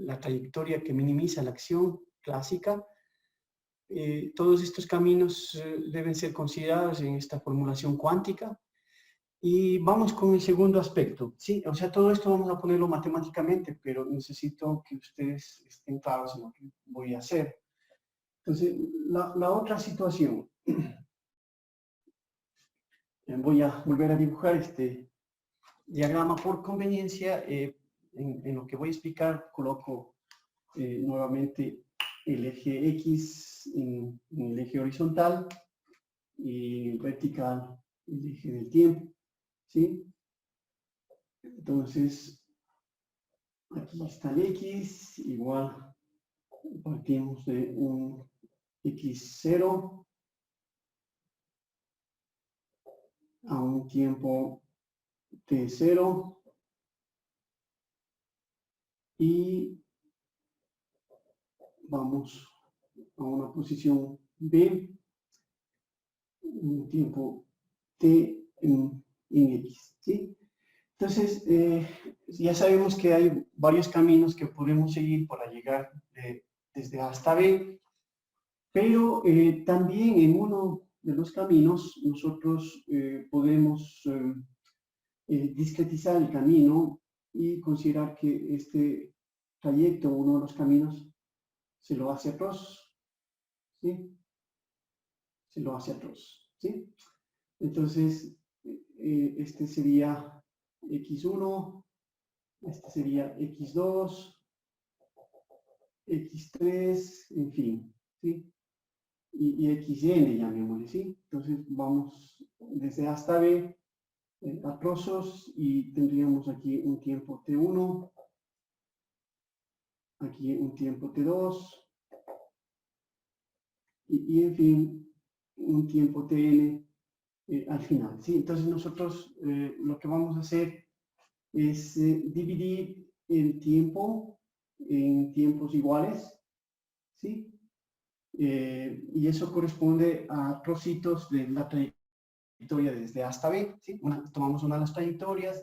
S3: la trayectoria que minimiza la acción clásica. Todos estos caminos deben ser considerados en esta formulación cuántica. Y vamos con el segundo aspecto, ¿sí? O sea, todo esto vamos a ponerlo matemáticamente, pero necesito que ustedes estén claros en lo que voy a hacer. Entonces, la otra situación. Voy a volver a dibujar este diagrama por conveniencia. En lo que voy a explicar, coloco nuevamente el eje X en el eje horizontal y el vertical el eje del tiempo, ¿sí? Entonces, aquí está el X, igual partimos de un X0 a un tiempo T0 y vamos a una posición B, un tiempo T en X, ¿sí? Entonces, ya sabemos que hay varios caminos que podemos seguir para llegar desde A hasta B, pero también en uno de los caminos nosotros podemos discretizar el camino y considerar que este trayecto, uno de los caminos, se lo hace atroz, ¿sí? Se lo hace atroz, ¿sí? Entonces, este sería X1, este sería X2, X3, en fin, ¿sí? Y XN, llamémosle, ¿sí? Entonces vamos desde A hasta B a trozos y tendríamos aquí un tiempo T1, aquí un tiempo T2 y en fin un tiempo Tn al final, ¿sí? Entonces nosotros lo que vamos a hacer es dividir el tiempo en tiempos iguales, ¿sí? Y eso corresponde a trocitos de la trayectoria desde A hasta B, ¿sí? Tomamos una de las trayectorias,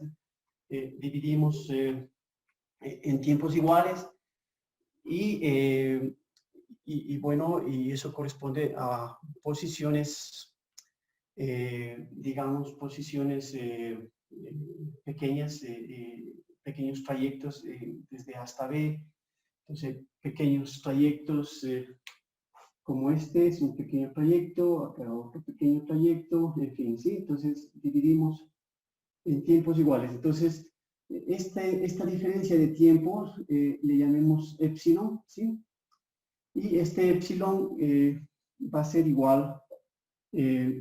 S3: dividimos en tiempos iguales y bueno, y eso corresponde a posiciones, digamos, posiciones pequeñas, pequeños trayectos desde A hasta B. Entonces, pequeños trayectos como este es un pequeño trayecto, acá otro pequeño trayecto, en fin, ¿sí? Entonces, dividimos en tiempos iguales. Entonces, esta diferencia de tiempos le llamemos epsilon, ¿sí? Y este epsilon va a ser igual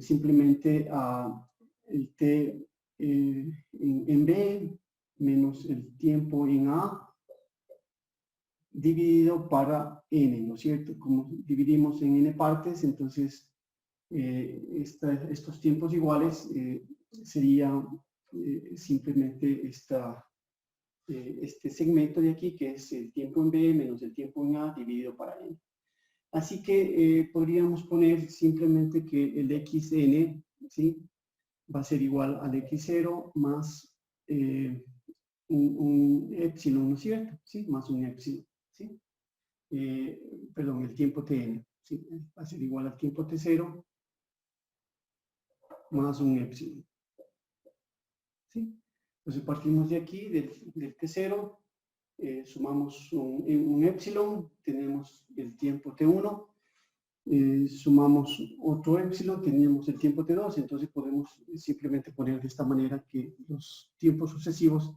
S3: simplemente a el t en B menos el tiempo en A dividido para n, ¿no es cierto? Como dividimos en n partes, entonces estos tiempos iguales sería simplemente este segmento de aquí, que es el tiempo en B menos el tiempo en A dividido para n. Así que podríamos poner simplemente que el xn, ¿sí? Va a ser igual al x0 más un epsilon, ¿no es cierto? ¿Sí? Más un epsilon, ¿sí? Perdón, el tiempo tn, ¿sí? Va a ser igual al tiempo t0 más un epsilon, ¿sí? Entonces partimos de aquí, del t0, sumamos un epsilon, tenemos el tiempo t1, sumamos otro epsilon, tenemos el tiempo t2, entonces podemos simplemente poner de esta manera que los tiempos sucesivos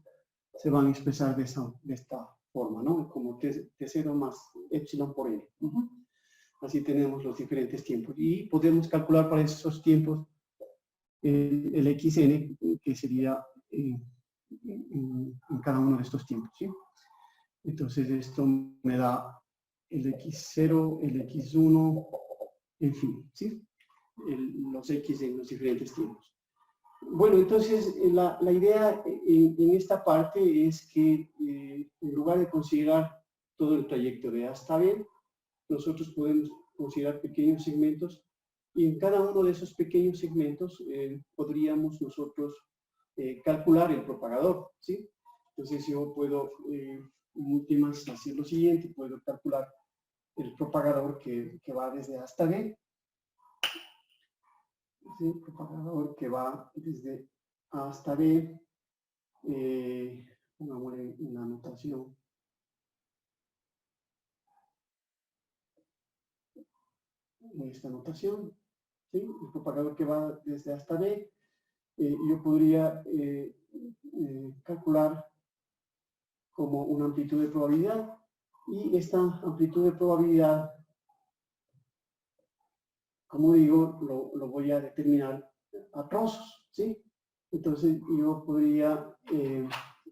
S3: se van a expresar de esta forma, ¿no? Como t0 más epsilon por n. Así tenemos los diferentes tiempos. Y podemos calcular para esos tiempos el xn, que sería en cada uno de estos tiempos, ¿sí? Entonces esto me da el x0, el x1, en fin, ¿sí? Los x en los diferentes tiempos. Bueno, entonces la idea en esta parte es que en lugar de considerar todo el trayecto de A hasta B, nosotros podemos considerar pequeños segmentos y en cada uno de esos pequeños segmentos podríamos nosotros calcular el propagador, ¿sí? Entonces yo puedo en últimas hacer lo siguiente, puedo calcular el propagador que va desde A hasta B, ¿sí? El propagador que va desde A hasta B, pongamos en la anotación. En esta notación, ¿sí? El propagador que va desde A hasta B, yo podría calcular como una amplitud de probabilidad y esta amplitud de probabilidad, como digo, lo voy a determinar a trozos, ¿sí? Entonces yo podría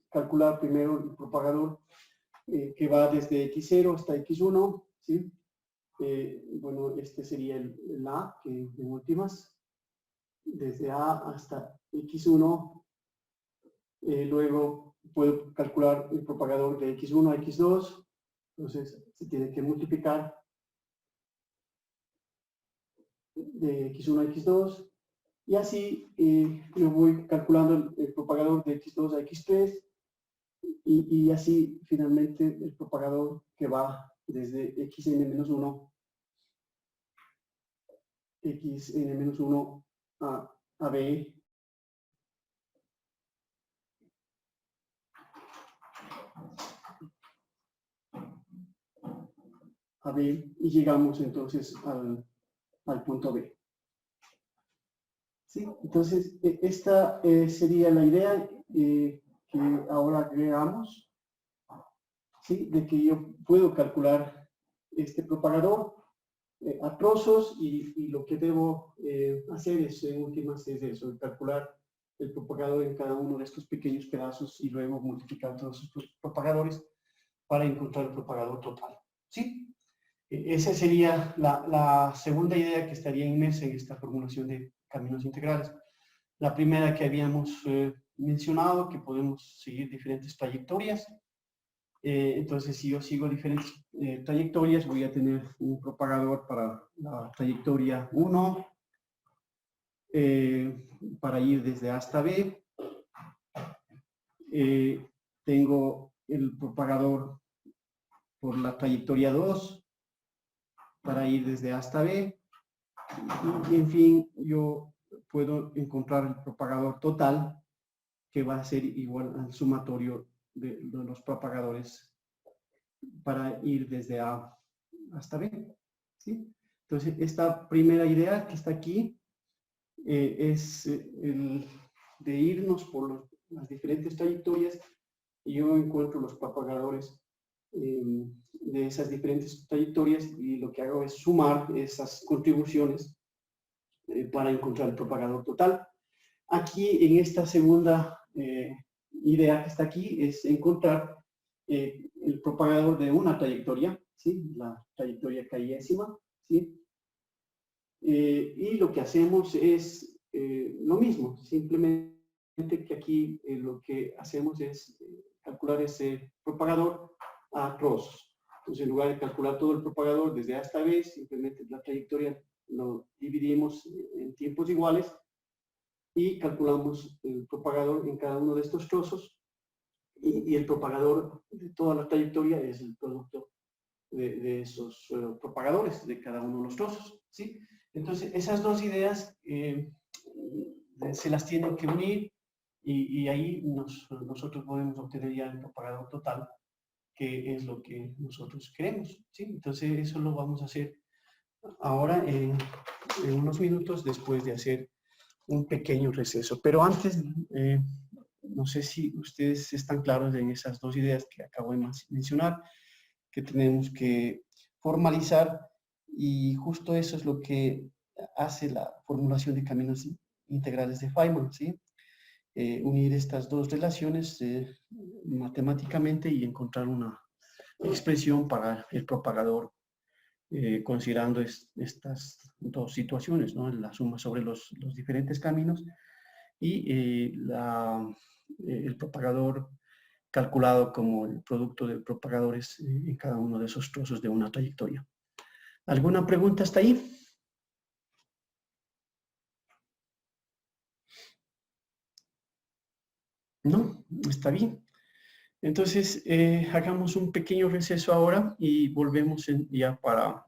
S3: calcular primero el propagador que va desde x0 hasta x1, ¿sí? Bueno, este sería el A, que en últimas, desde A hasta x1, luego puedo calcular el propagador de x1 a x2, entonces se tiene que multiplicar de x1 a x2, y así yo voy calculando el propagador de x2 a x3, y así finalmente el propagador que va desde xn-1 a b, y llegamos entonces al punto B. ¿Sí? Entonces, esta sería la idea que ahora agregamos, ¿sí? De que yo puedo calcular este propagador a trozos y lo que debo hacer es, en últimas, es eso, calcular el propagador en cada uno de estos pequeños pedazos y luego multiplicar todos estos propagadores para encontrar el propagador total. ¿Sí? Esa sería la segunda idea que estaría inmersa en esta formulación de caminos integrales. La primera que habíamos mencionado, que podemos seguir diferentes trayectorias. Entonces, si yo sigo diferentes trayectorias, voy a tener un propagador para la trayectoria 1, para ir desde A hasta B. Tengo el propagador por la trayectoria 2, para ir desde A hasta B. Y, en fin, yo puedo encontrar el propagador total, que va a ser igual al sumatorio de los propagadores para ir desde A hasta B. ¿Sí? Entonces, esta primera idea que está aquí es el de irnos por las diferentes trayectorias y yo encuentro los propagadores de esas diferentes trayectorias y lo que hago es sumar esas contribuciones para encontrar el propagador total. Aquí, en esta segunda idea que está aquí, es encontrar el propagador de una trayectoria, ¿sí? La trayectoria késima, ¿sí? Y lo que hacemos es lo mismo, simplemente que aquí lo que hacemos es calcular ese propagador a trozos. Entonces, en lugar de calcular todo el propagador desde A hasta B, simplemente la trayectoria lo dividimos en tiempos iguales y calculamos el propagador en cada uno de estos trozos y el propagador de toda la trayectoria es el producto de esos propagadores de cada uno de los trozos, ¿sí? Entonces, esas dos ideas se las tienen que unir y ahí nosotros podemos obtener ya el propagador total, que es lo que nosotros queremos, ¿sí? Entonces, eso lo vamos a hacer ahora en unos minutos después de hacer un pequeño receso. Pero antes, no sé si ustedes están claros en esas dos ideas que acabo de mencionar, que tenemos que formalizar, y justo eso es lo que hace la formulación de caminos integrales de Feynman, ¿sí? Unir estas dos relaciones matemáticamente y encontrar una expresión para el propagador, considerando estas dos situaciones, ¿no? La suma sobre los diferentes caminos y el propagador calculado como el producto de propagadores en cada uno de esos trozos de una trayectoria. ¿Alguna pregunta hasta ahí? ¿No? Está bien. Entonces, hagamos un pequeño receso ahora y volvemos ya para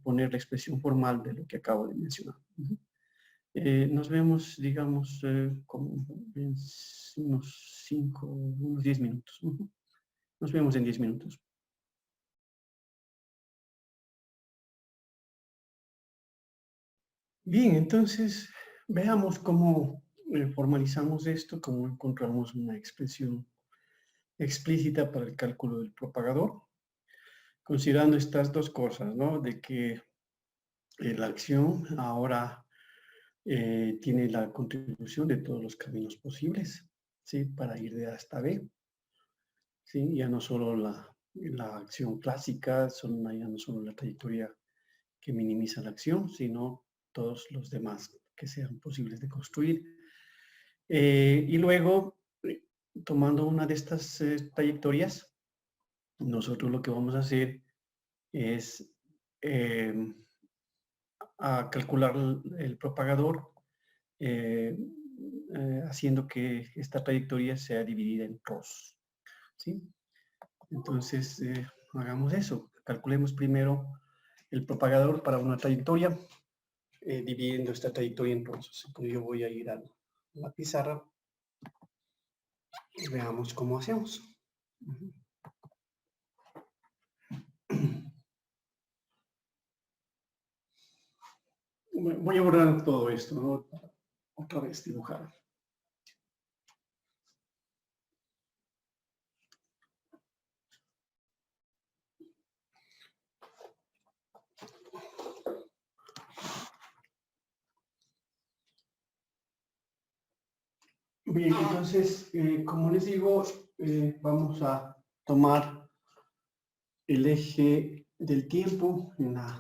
S3: poner la expresión formal de lo que acabo de mencionar. Nos vemos, digamos, como en unos 10 minutos. Nos vemos en 10 minutos. Bien, entonces veamos cómo formalizamos esto, cómo encontramos una expresión explícita para el cálculo del propagador, considerando estas dos cosas, ¿no? De que la acción ahora tiene la contribución de todos los caminos posibles, ¿sí? Para ir de A hasta B, ¿sí? Ya no solo la acción clásica, ya no solo la trayectoria que minimiza la acción, sino todos los demás que sean posibles de construir. Y luego, tomando una de estas trayectorias, nosotros lo que vamos a hacer es a calcular el propagador, haciendo que esta trayectoria sea dividida en trozos, ¿sí? Entonces, hagamos eso. Calculemos primero el propagador para una trayectoria, dividiendo esta trayectoria en trozos. Entonces, yo voy a ir a la pizarra y veamos cómo hacemos. Voy a borrar todo esto, ¿no? Otra vez dibujar. Bien, entonces, como les digo, vamos a tomar el eje del tiempo en la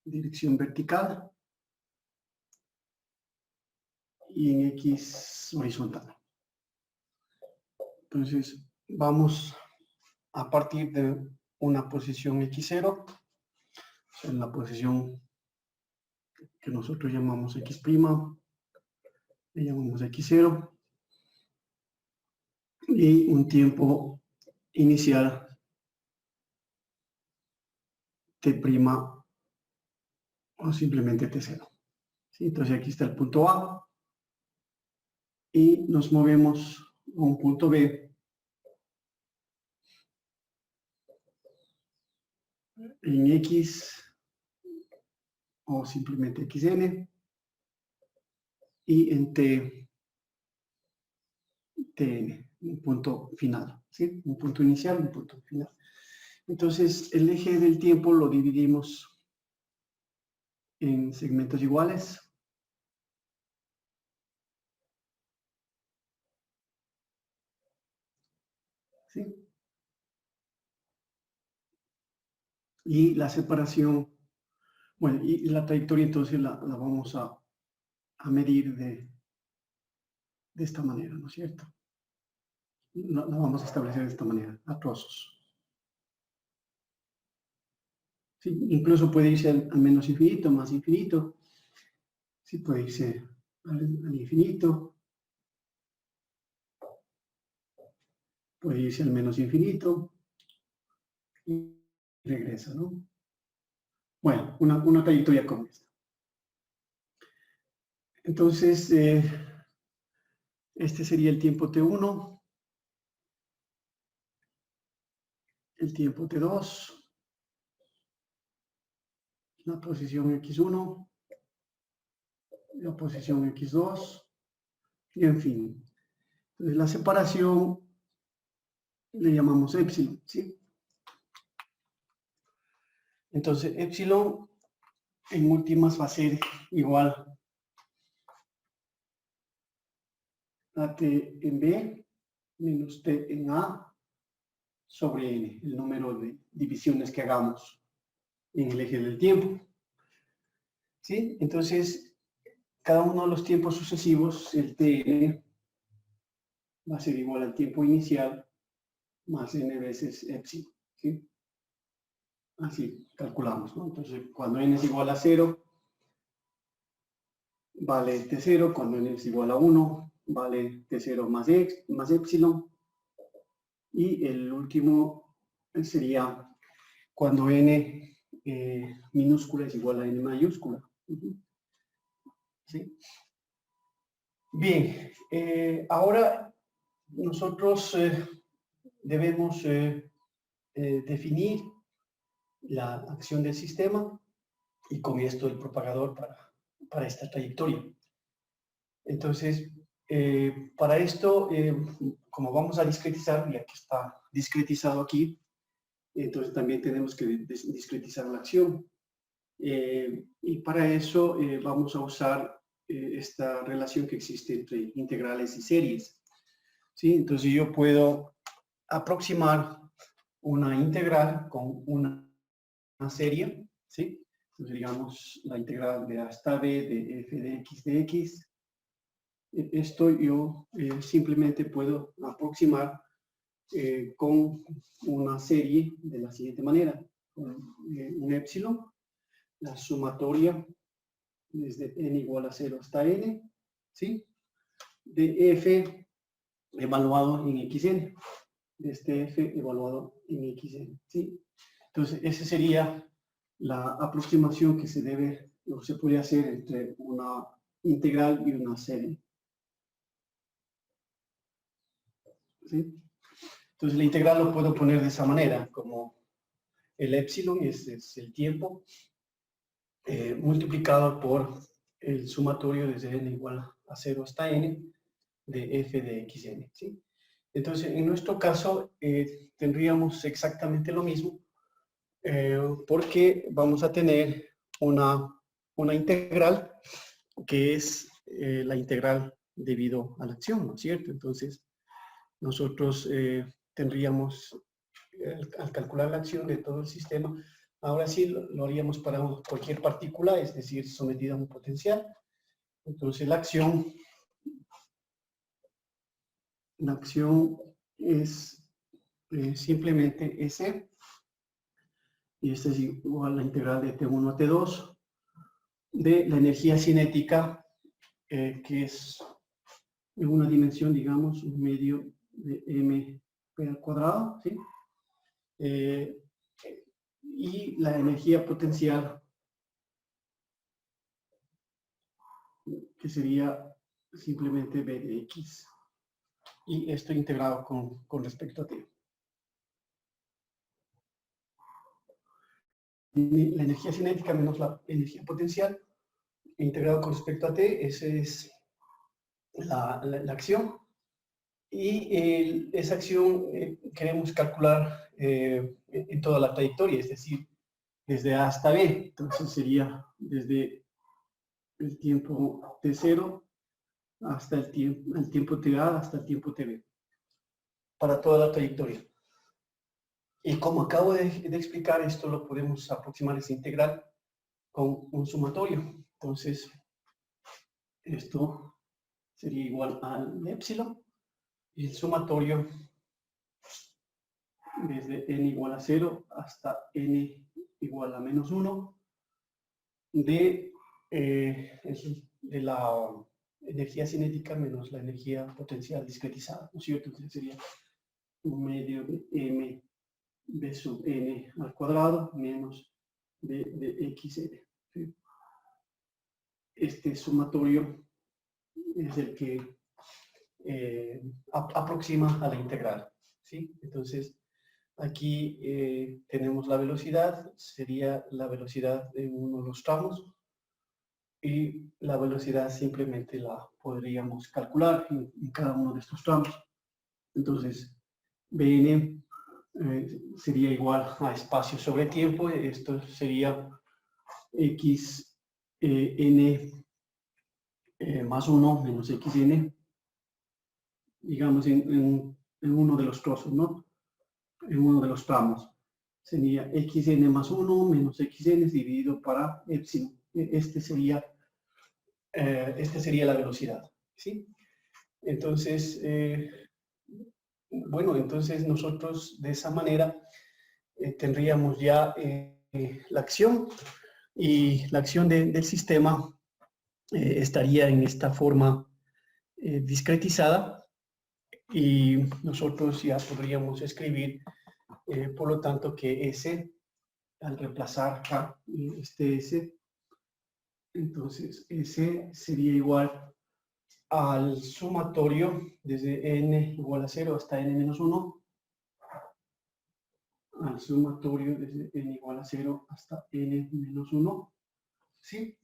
S3: dirección vertical y en X horizontal. Entonces, vamos a partir de una posición X0, o sea, en la posición que nosotros llamamos X', le llamamos X0, y un tiempo inicial T' o simplemente T0. ¿Sí? Entonces aquí está el punto A y nos movemos a un punto B en X o simplemente XN y en T, TN, un punto final, ¿sí? Un punto inicial, un punto final. Entonces el eje del tiempo lo dividimos en segmentos iguales. ¿Sí? Y la separación, bueno, y la trayectoria entonces la vamos a medir de esta manera, ¿no es cierto? La vamos a establecer de esta manera, a trozos. ¿Sí? Incluso puede irse al menos infinito, más infinito. Sí, puede irse al infinito. Puede irse al menos infinito. Y regresa, ¿no? Bueno, una trayectoria como esta. Entonces, este sería el tiempo T1, el tiempo T2, la posición X1, la posición X2, y en fin. Entonces, la separación le llamamos epsilon, ¿sí? Entonces, epsilon en últimas va a ser igual a T en B menos T en A sobre N, el número de divisiones que hagamos en el eje del tiempo. ¿Sí? Entonces, cada uno de los tiempos sucesivos, el Tn va a ser igual al tiempo inicial más N veces epsilon. ¿Sí? Así calculamos, ¿no? Entonces, cuando N es igual a 0, vale T0, cuando N es igual a 1, vale T0 más epsilon, y el último sería cuando N minúscula es igual a N mayúscula. ¿Sí? Bien, ahora nosotros debemos definir la acción del sistema y con esto el propagador para esta trayectoria. Entonces, para esto, como vamos a discretizar, ya que está discretizado aquí, entonces también tenemos que discretizar la acción. Y para eso vamos a usar esta relación que existe entre integrales y series. ¿Sí? Entonces yo puedo aproximar una integral con una serie, ¿sí? Entonces digamos la integral de A hasta B de f de x. Esto yo simplemente puedo aproximar con una serie de la siguiente manera. Un epsilon, la sumatoria desde n igual a 0 hasta n, ¿sí? De f evaluado en xn, de este f evaluado en xn, ¿sí? Entonces, esa sería la aproximación que se debe, o se puede hacer entre una integral y una serie. ¿Sí? Entonces, la integral lo puedo poner de esa manera, como el epsilon es el tiempo, multiplicado por el sumatorio desde n igual a 0 hasta n de f de xn, ¿sí? Entonces, en nuestro caso, tendríamos exactamente lo mismo, porque vamos a tener una integral que es la integral debido a la acción, ¿no es cierto? Entonces, nosotros tendríamos, al calcular la acción de todo el sistema, ahora sí lo haríamos para cualquier partícula, es decir, sometida a un potencial. Entonces, la acción es simplemente S, y esta es igual a la integral de T1 a T2 de la energía cinética, que es en una dimensión, digamos, un medio de m al cuadrado, ¿sí? Y la energía potencial, que sería simplemente b de x, y esto integrado con respecto a t. La energía cinética menos la energía potencial, integrado con respecto a t, esa es la acción. Y esa acción queremos calcular en toda la trayectoria, es decir, desde A hasta B. Entonces sería desde el tiempo t0 hasta el tiempo ta hasta el tiempo tb, para toda la trayectoria. Y como acabo de explicar, esto lo podemos aproximar esa integral con un sumatorio. Entonces, esto sería igual al épsilon, y el sumatorio desde n igual a 0 hasta n igual a menos 1 de la energía cinética menos la energía potencial discretizada, ¿no es cierto? Entonces sería un medio de m b sub n al cuadrado menos b de xn. ¿Sí? Este sumatorio es el que aproxima a la integral, ¿sí? Entonces, aquí tenemos la velocidad, sería la velocidad de uno de los tramos, y la velocidad simplemente la podríamos calcular en cada uno de estos tramos. Entonces, Bn sería igual a espacio sobre tiempo, esto sería x n más 1 menos xn, digamos en uno de los trozos, ¿no? En uno de los tramos. Sería xn más 1 menos xn dividido para epsilon. Este sería la velocidad, ¿sí? Entonces, bueno, entonces nosotros de esa manera tendríamos ya la acción, y la acción del sistema estaría en esta forma discretizada, y nosotros ya podríamos escribir, por lo tanto, que S, al reemplazar acá este S, entonces S sería igual al sumatorio desde n igual a 0 hasta n menos 1, al sumatorio desde n igual a 0 hasta n menos 1, ¿sí?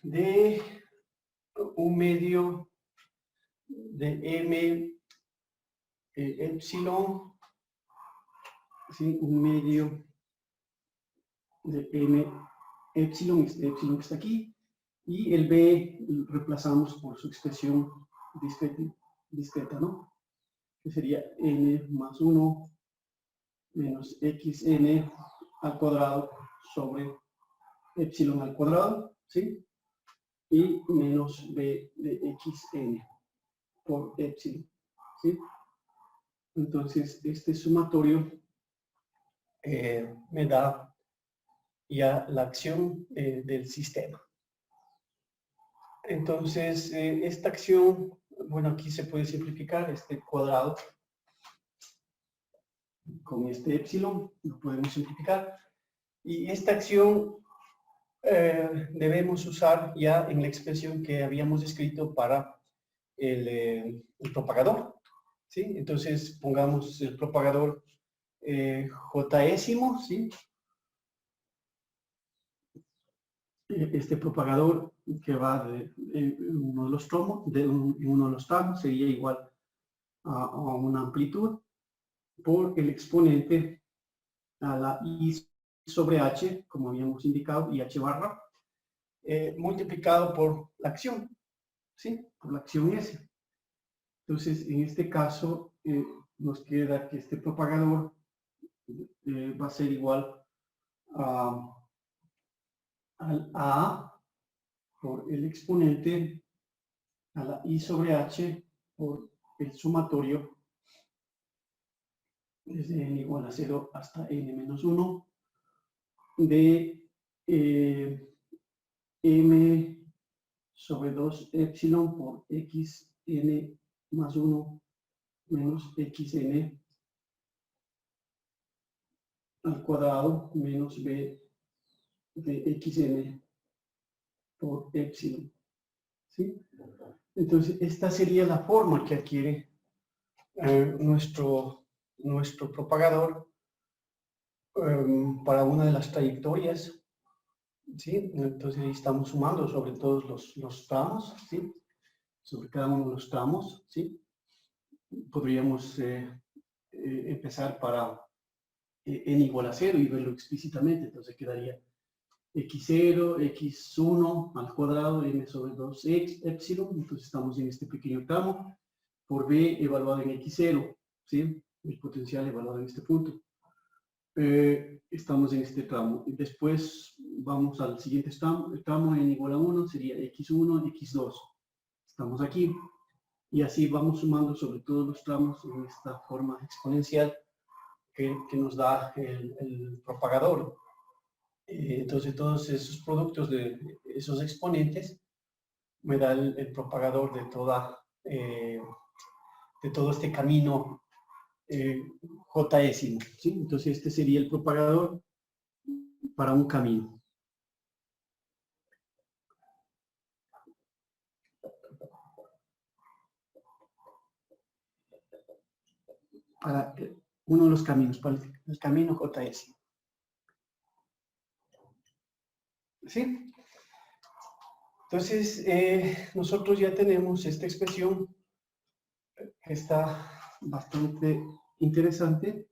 S3: De un medio de m epsilon, ¿sí? Un medio de m epsilon, este epsilon que está aquí, y el b reemplazamos por su expresión discreta, ¿no? Que sería n más 1 menos xn al cuadrado sobre epsilon al cuadrado, ¿sí? Y menos b de xn por epsilon, ¿sí? Entonces, este sumatorio me da ya la acción del sistema. Entonces, esta acción, bueno, aquí se puede simplificar este cuadrado con este epsilon, lo podemos simplificar. Y esta acción debemos usar ya en la expresión que habíamos escrito para el propagador, ¿sí? Entonces, pongamos el propagador Jésimo, ¿sí? Este propagador que va en uno de los tramos sería igual a una amplitud por el exponente a la i sobre h, como habíamos indicado, y h barra, multiplicado por la acción. ¿sí? Por la acción S. Entonces, en este caso, nos queda que este propagador va a ser igual al A por el exponente, a la I sobre H por el sumatorio desde n igual a 0 hasta n menos 1 de m sobre 2 epsilon por xn más 1 menos xn al cuadrado menos b de xn por epsilon. ¿Sí? Entonces, esta sería la forma que adquiere nuestro propagador para una de las trayectorias. ¿Sí? Entonces, ahí estamos sumando sobre todos los tramos, ¿sí? Sobre cada uno de los tramos, ¿sí? Podríamos empezar para n igual a 0 y verlo explícitamente. Entonces, quedaría x0, x1 al cuadrado, m sobre 2x, epsilon. Entonces, estamos en este pequeño tramo por b evaluado en x0, ¿sí? El potencial evaluado en este punto. Estamos en este tramo. Y después vamos al siguiente tramo. El tramo n igual a 1 sería x1, x2. Estamos aquí. Y así vamos sumando sobre todos los tramos en esta forma exponencial que nos da el propagador. Entonces, todos esos productos de esos exponentes me da el propagador de todo este camino JS, ¿sí? Entonces, este sería el propagador para un camino. Para uno de los caminos, para el camino JS. ¿Sí? Entonces, nosotros ya tenemos esta expresión que está bastante interesante.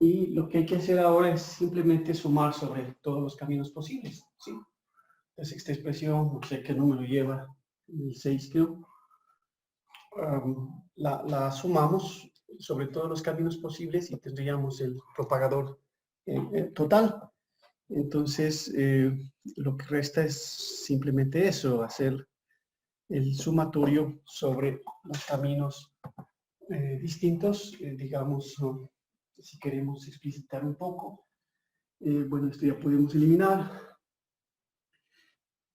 S3: Y lo que hay que hacer ahora es simplemente sumar sobre todos los caminos posibles, ¿sí? Entonces, esta expresión, no sé qué número lleva, el 6 creo, la sumamos sobre todos los caminos posibles y tendríamos el propagador total. Entonces, lo que resta es simplemente eso, hacer el sumatorio sobre los caminos distintos, digamos, si queremos explicitar un poco. Bueno, esto ya podemos eliminar.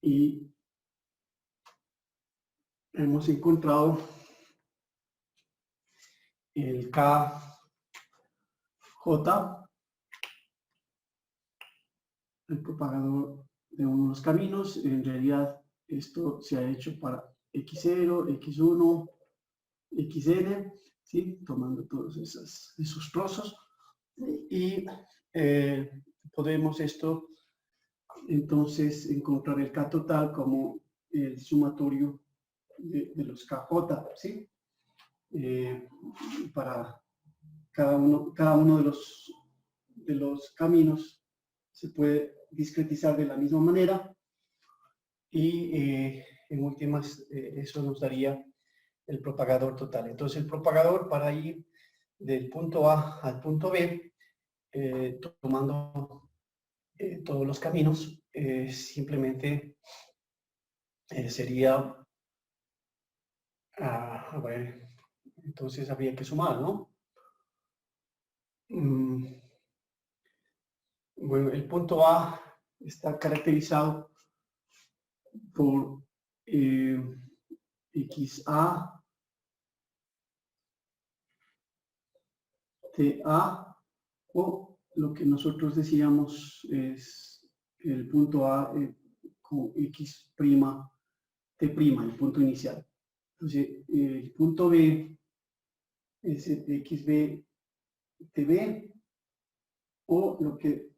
S3: Y hemos encontrado el KJ, el propagador de uno de los caminos. En realidad, esto se ha hecho para x0, x1, xn, ¿sí? Tomando todos esos trozos. Y podemos esto, entonces, encontrar el K total como el sumatorio de los KJ, ¿sí? Para cada uno de los caminos se puede discretizar de la misma manera y en últimas eso nos daría el propagador total. Entonces el propagador para ir del punto A al punto B, tomando todos los caminos, simplemente sería, a ver, entonces habría que sumar, ¿no? Bueno, el punto A está caracterizado por XA, TA, o lo que nosotros decíamos es el punto A con X', T', el punto inicial. Entonces, el punto B es el XB, TB, o lo que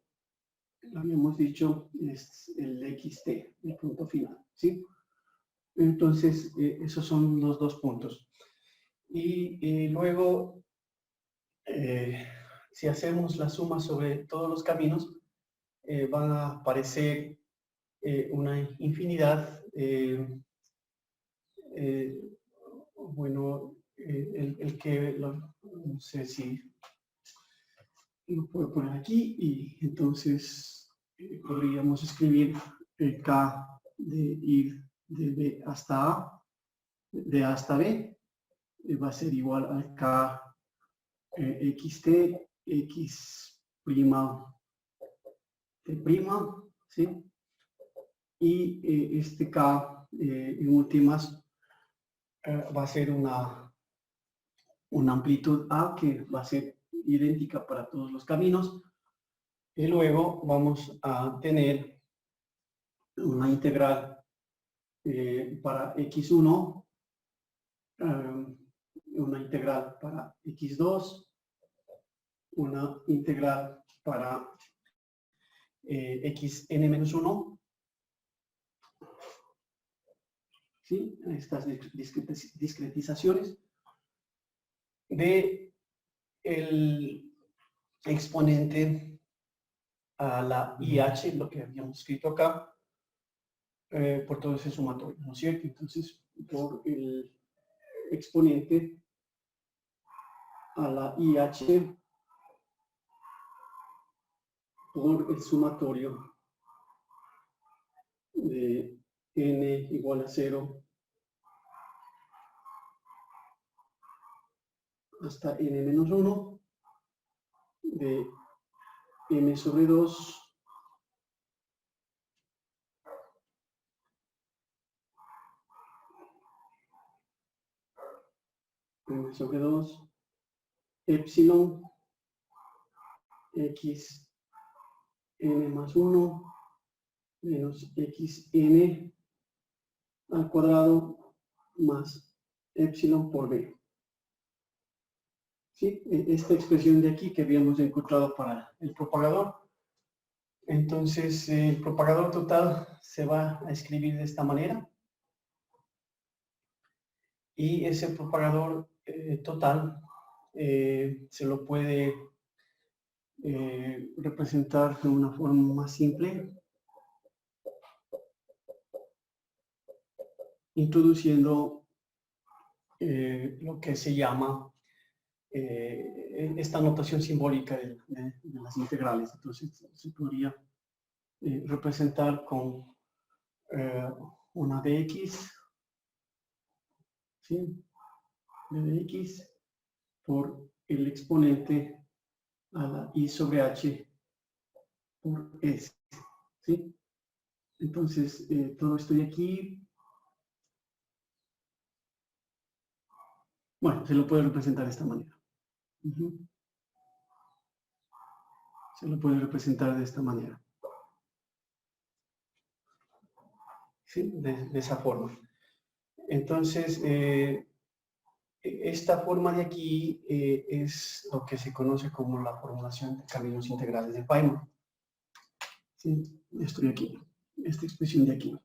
S3: habíamos dicho es el XT, el punto final, ¿sí? Entonces, esos son los dos puntos. Y luego, si hacemos la suma sobre todos los caminos, van a aparecer una infinidad. Bueno, el que, no sé si lo puedo poner aquí, y entonces podríamos escribir K de ir de B hasta A, de A hasta B, va a ser igual a K xt x prima t prima, ¿sí? Y este K en últimas va a ser una amplitud A que va a ser idéntica para todos los caminos. Y luego vamos a tener una integral para x1, una integral para x2, una integral para xn-1, ¿sí? Estas discretizaciones de el exponente a la IH, lo que habíamos escrito acá, por todo ese sumatorio, ¿no es cierto? Entonces, por el exponente a la IH por el sumatorio de n igual a 0 hasta n-1 de m sobre 2 m sobre 2 epsilon x n más 1 menos xn al cuadrado más epsilon por b. ¿Sí? Esta expresión de aquí que habíamos encontrado para el propagador. Entonces, el propagador total se va a escribir de esta manera. Y ese propagador total se lo puede representar de una forma más simple, introduciendo lo que se llama esta notación simbólica de las integrales. Entonces se podría representar con una dx, ¿sí? dx por el exponente a la i sobre h por s, ¿sí? Entonces, todo esto de aquí, bueno, se lo puede representar de esta manera. Se lo puede representar de esta manera. ¿Sí? De esa forma. Entonces, esta forma de aquí es lo que se conoce como la formulación de caminos integrales de Feynman. ¿Sí? Esto de aquí, esta expresión de aquí.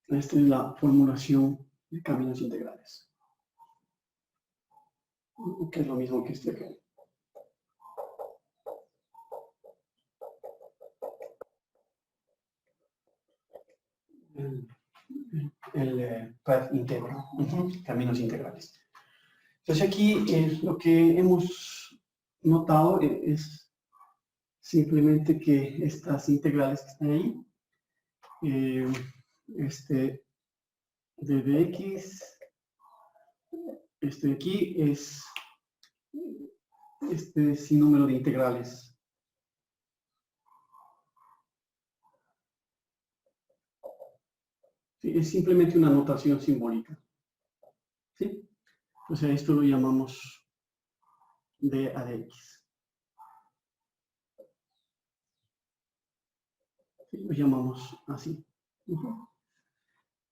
S3: Esta es la formulación de caminos integrales. Que es lo mismo que este acá. El path integral, caminos integrales. Entonces aquí lo que hemos notado es simplemente que estas integrales que están ahí, este de dx, este de aquí es este sinnúmero de integrales. Sí, es simplemente una notación simbólica. ¿Sí? O sea, esto lo llamamos d a dx. ¿Sí? Lo llamamos así.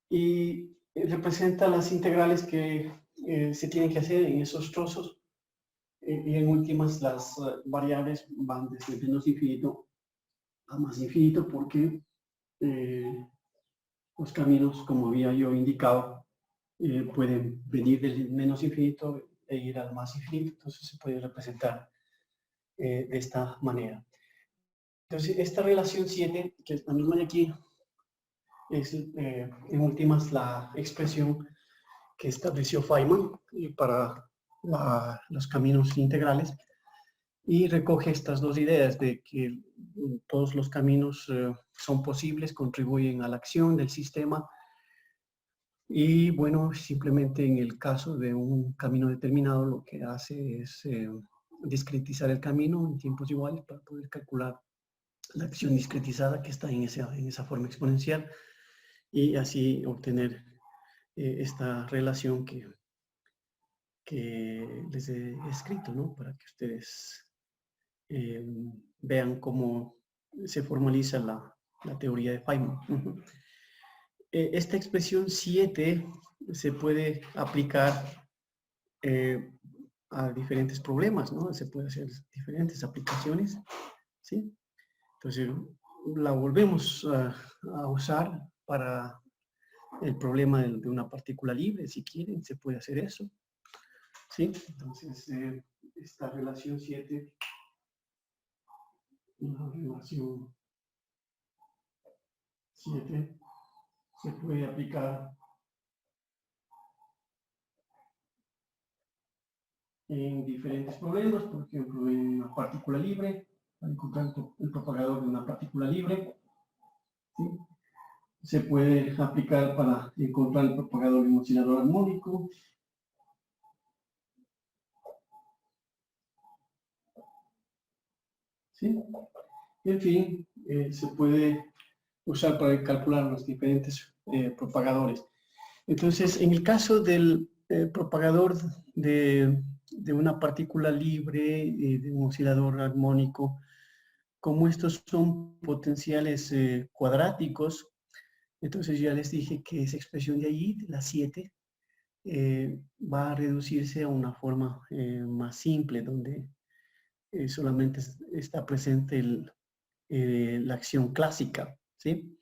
S3: Y representa las integrales que se tienen que hacer en esos trozos. Y en últimas, las variables van desde menos infinito a más infinito porque los caminos, como había yo indicado, pueden venir del menos infinito e ir al más infinito. Entonces se puede representar de esta manera. Entonces, esta relación 7, que la misma de aquí, es en últimas la expresión que estableció Feynman para los caminos integrales, y recoge estas dos ideas de que todos los caminos son posibles, contribuyen a la acción del sistema, y bueno, simplemente en el caso de un camino determinado lo que hace es discretizar el camino en tiempos iguales para poder calcular la acción discretizada que está en esa forma exponencial, y así obtener esta relación que les he escrito, ¿no? Para que ustedes vean cómo se formaliza la teoría de Feynman. Esta expresión 7 se puede aplicar a diferentes problemas, ¿no? Se puede hacer diferentes aplicaciones, ¿sí? Entonces, la volvemos a usar para el problema de una partícula libre, si quieren, se puede hacer eso, ¿sí? Entonces, esta relación 7, una relación 7 se puede aplicar en diferentes problemas, por ejemplo, en una partícula libre, para encontrar el propagador de una partícula libre, ¿sí? Se puede aplicar para encontrar el propagador de un oscilador armónico, ¿sí? En fin, se puede usar para calcular los diferentes propagadores. Entonces, en el caso del propagador de una partícula libre, de un oscilador armónico, como estos son potenciales cuadráticos, entonces ya les dije que esa expresión de allí, la 7, va a reducirse a una forma más simple, donde solamente está presente la acción clásica, ¿sí?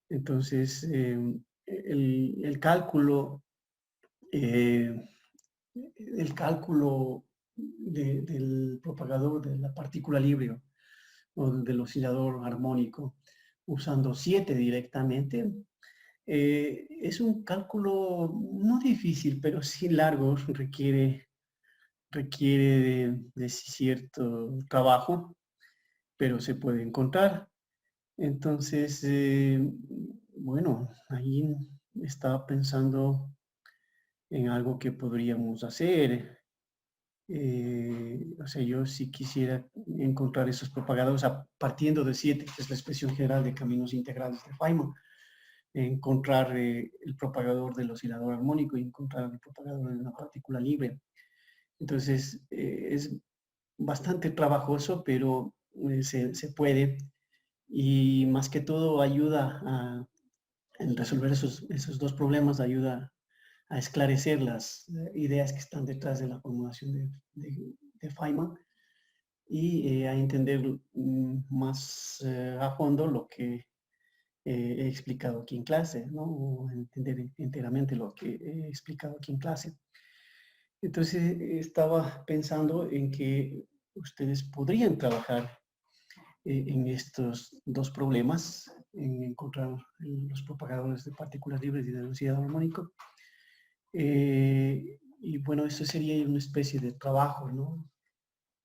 S3: Entonces, el cálculo del propagador de la partícula libre o del oscilador armónico usando 7 directamente, es un cálculo no difícil, pero sí largo, requiere de cierto trabajo, pero se puede encontrar. Entonces, bueno, ahí estaba pensando en algo que podríamos hacer. O sea, yo sí quisiera encontrar esos propagadores partiendo de 7, que es la expresión general de caminos integrales de Feynman. Encontrar el propagador del oscilador armónico y encontrar el propagador de una partícula libre. Entonces, es bastante trabajoso, pero se puede, y más que todo ayuda en resolver esos dos problemas, ayuda a esclarecer las ideas que están detrás de la formulación de Feynman, y a entender más a fondo lo que he explicado aquí en clase, ¿no? O entender enteramente lo que he explicado aquí en clase. Entonces, estaba pensando en que ustedes podrían trabajar en estos dos problemas, en encontrar los propagadores de partículas libres y de densidad armónico. Y bueno, eso sería una especie de trabajo, ¿no?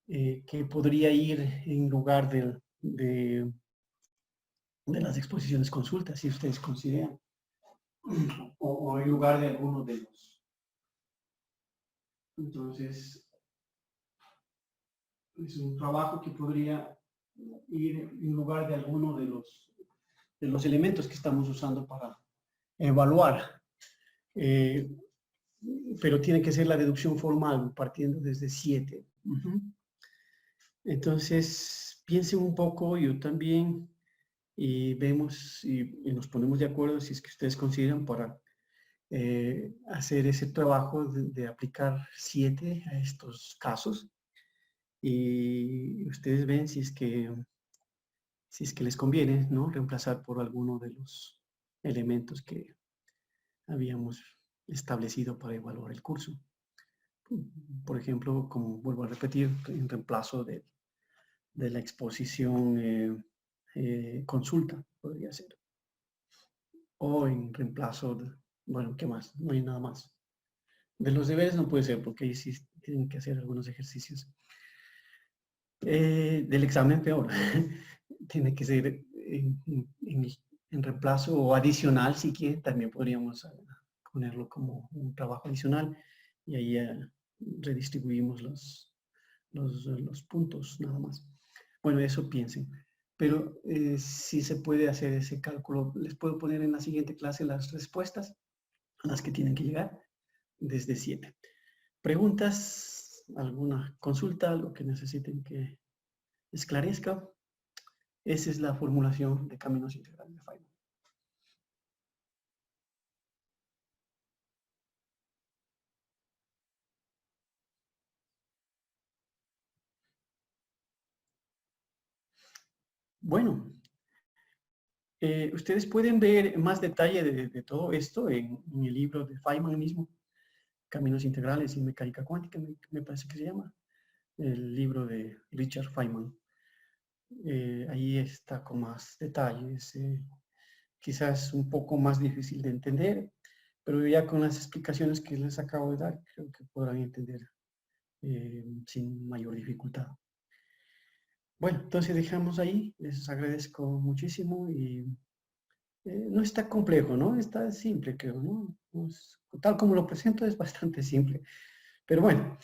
S3: Que podría ir en lugar de las exposiciones consultas, si ustedes consideran, o en lugar de alguno de los. Entonces, es un trabajo que podría ir en lugar de alguno de los elementos que estamos usando para evaluar. Pero tiene que ser la deducción formal, partiendo desde 7. Entonces, piensen un poco, yo también, y vemos y nos ponemos de acuerdo si es que ustedes consideran para hacer ese trabajo de aplicar 7 a estos casos, y ustedes ven si es que les conviene, ¿no? Reemplazar por alguno de los elementos que habíamos establecido para evaluar el curso. Por ejemplo, como vuelvo a repetir, en reemplazo de la exposición consulta, podría ser. O en reemplazo de, bueno, ¿qué más? No hay nada más. De los deberes no puede ser, porque ahí sí tienen que hacer algunos ejercicios. Del examen peor. Tiene que ser en reemplazo o adicional, si quieren, también podríamos ponerlo como un trabajo adicional y ahí redistribuimos los puntos nada más. Bueno, eso piensen. Pero si se puede hacer ese cálculo, les puedo poner en la siguiente clase las respuestas a las que tienen que llegar desde 7. ¿Preguntas? ¿Alguna consulta? ¿Algo que necesiten que esclarezca? Esa es la formulación de caminos integrales de Feynman. Bueno, ustedes pueden ver más detalle de todo esto en el libro de Feynman mismo, Caminos Integrales y Mecánica Cuántica, me parece que se llama, el libro de Richard Feynman. Ahí está con más detalles, quizás un poco más difícil de entender, pero ya con las explicaciones que les acabo de dar, creo que podrán entender sin mayor dificultad. Bueno, entonces dejamos ahí, les agradezco muchísimo y no está complejo, ¿no? Está simple, creo, ¿no? Tal como lo presento es bastante simple, pero bueno,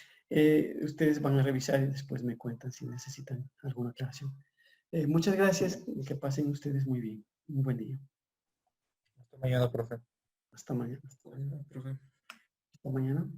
S3: ustedes van a revisar y después me cuentan si necesitan alguna aclaración. Muchas gracias y que pasen ustedes muy bien. Un buen día.
S2: Hasta mañana, profe.
S3: Hasta mañana.
S2: Hasta mañana, profe.
S3: Hasta mañana.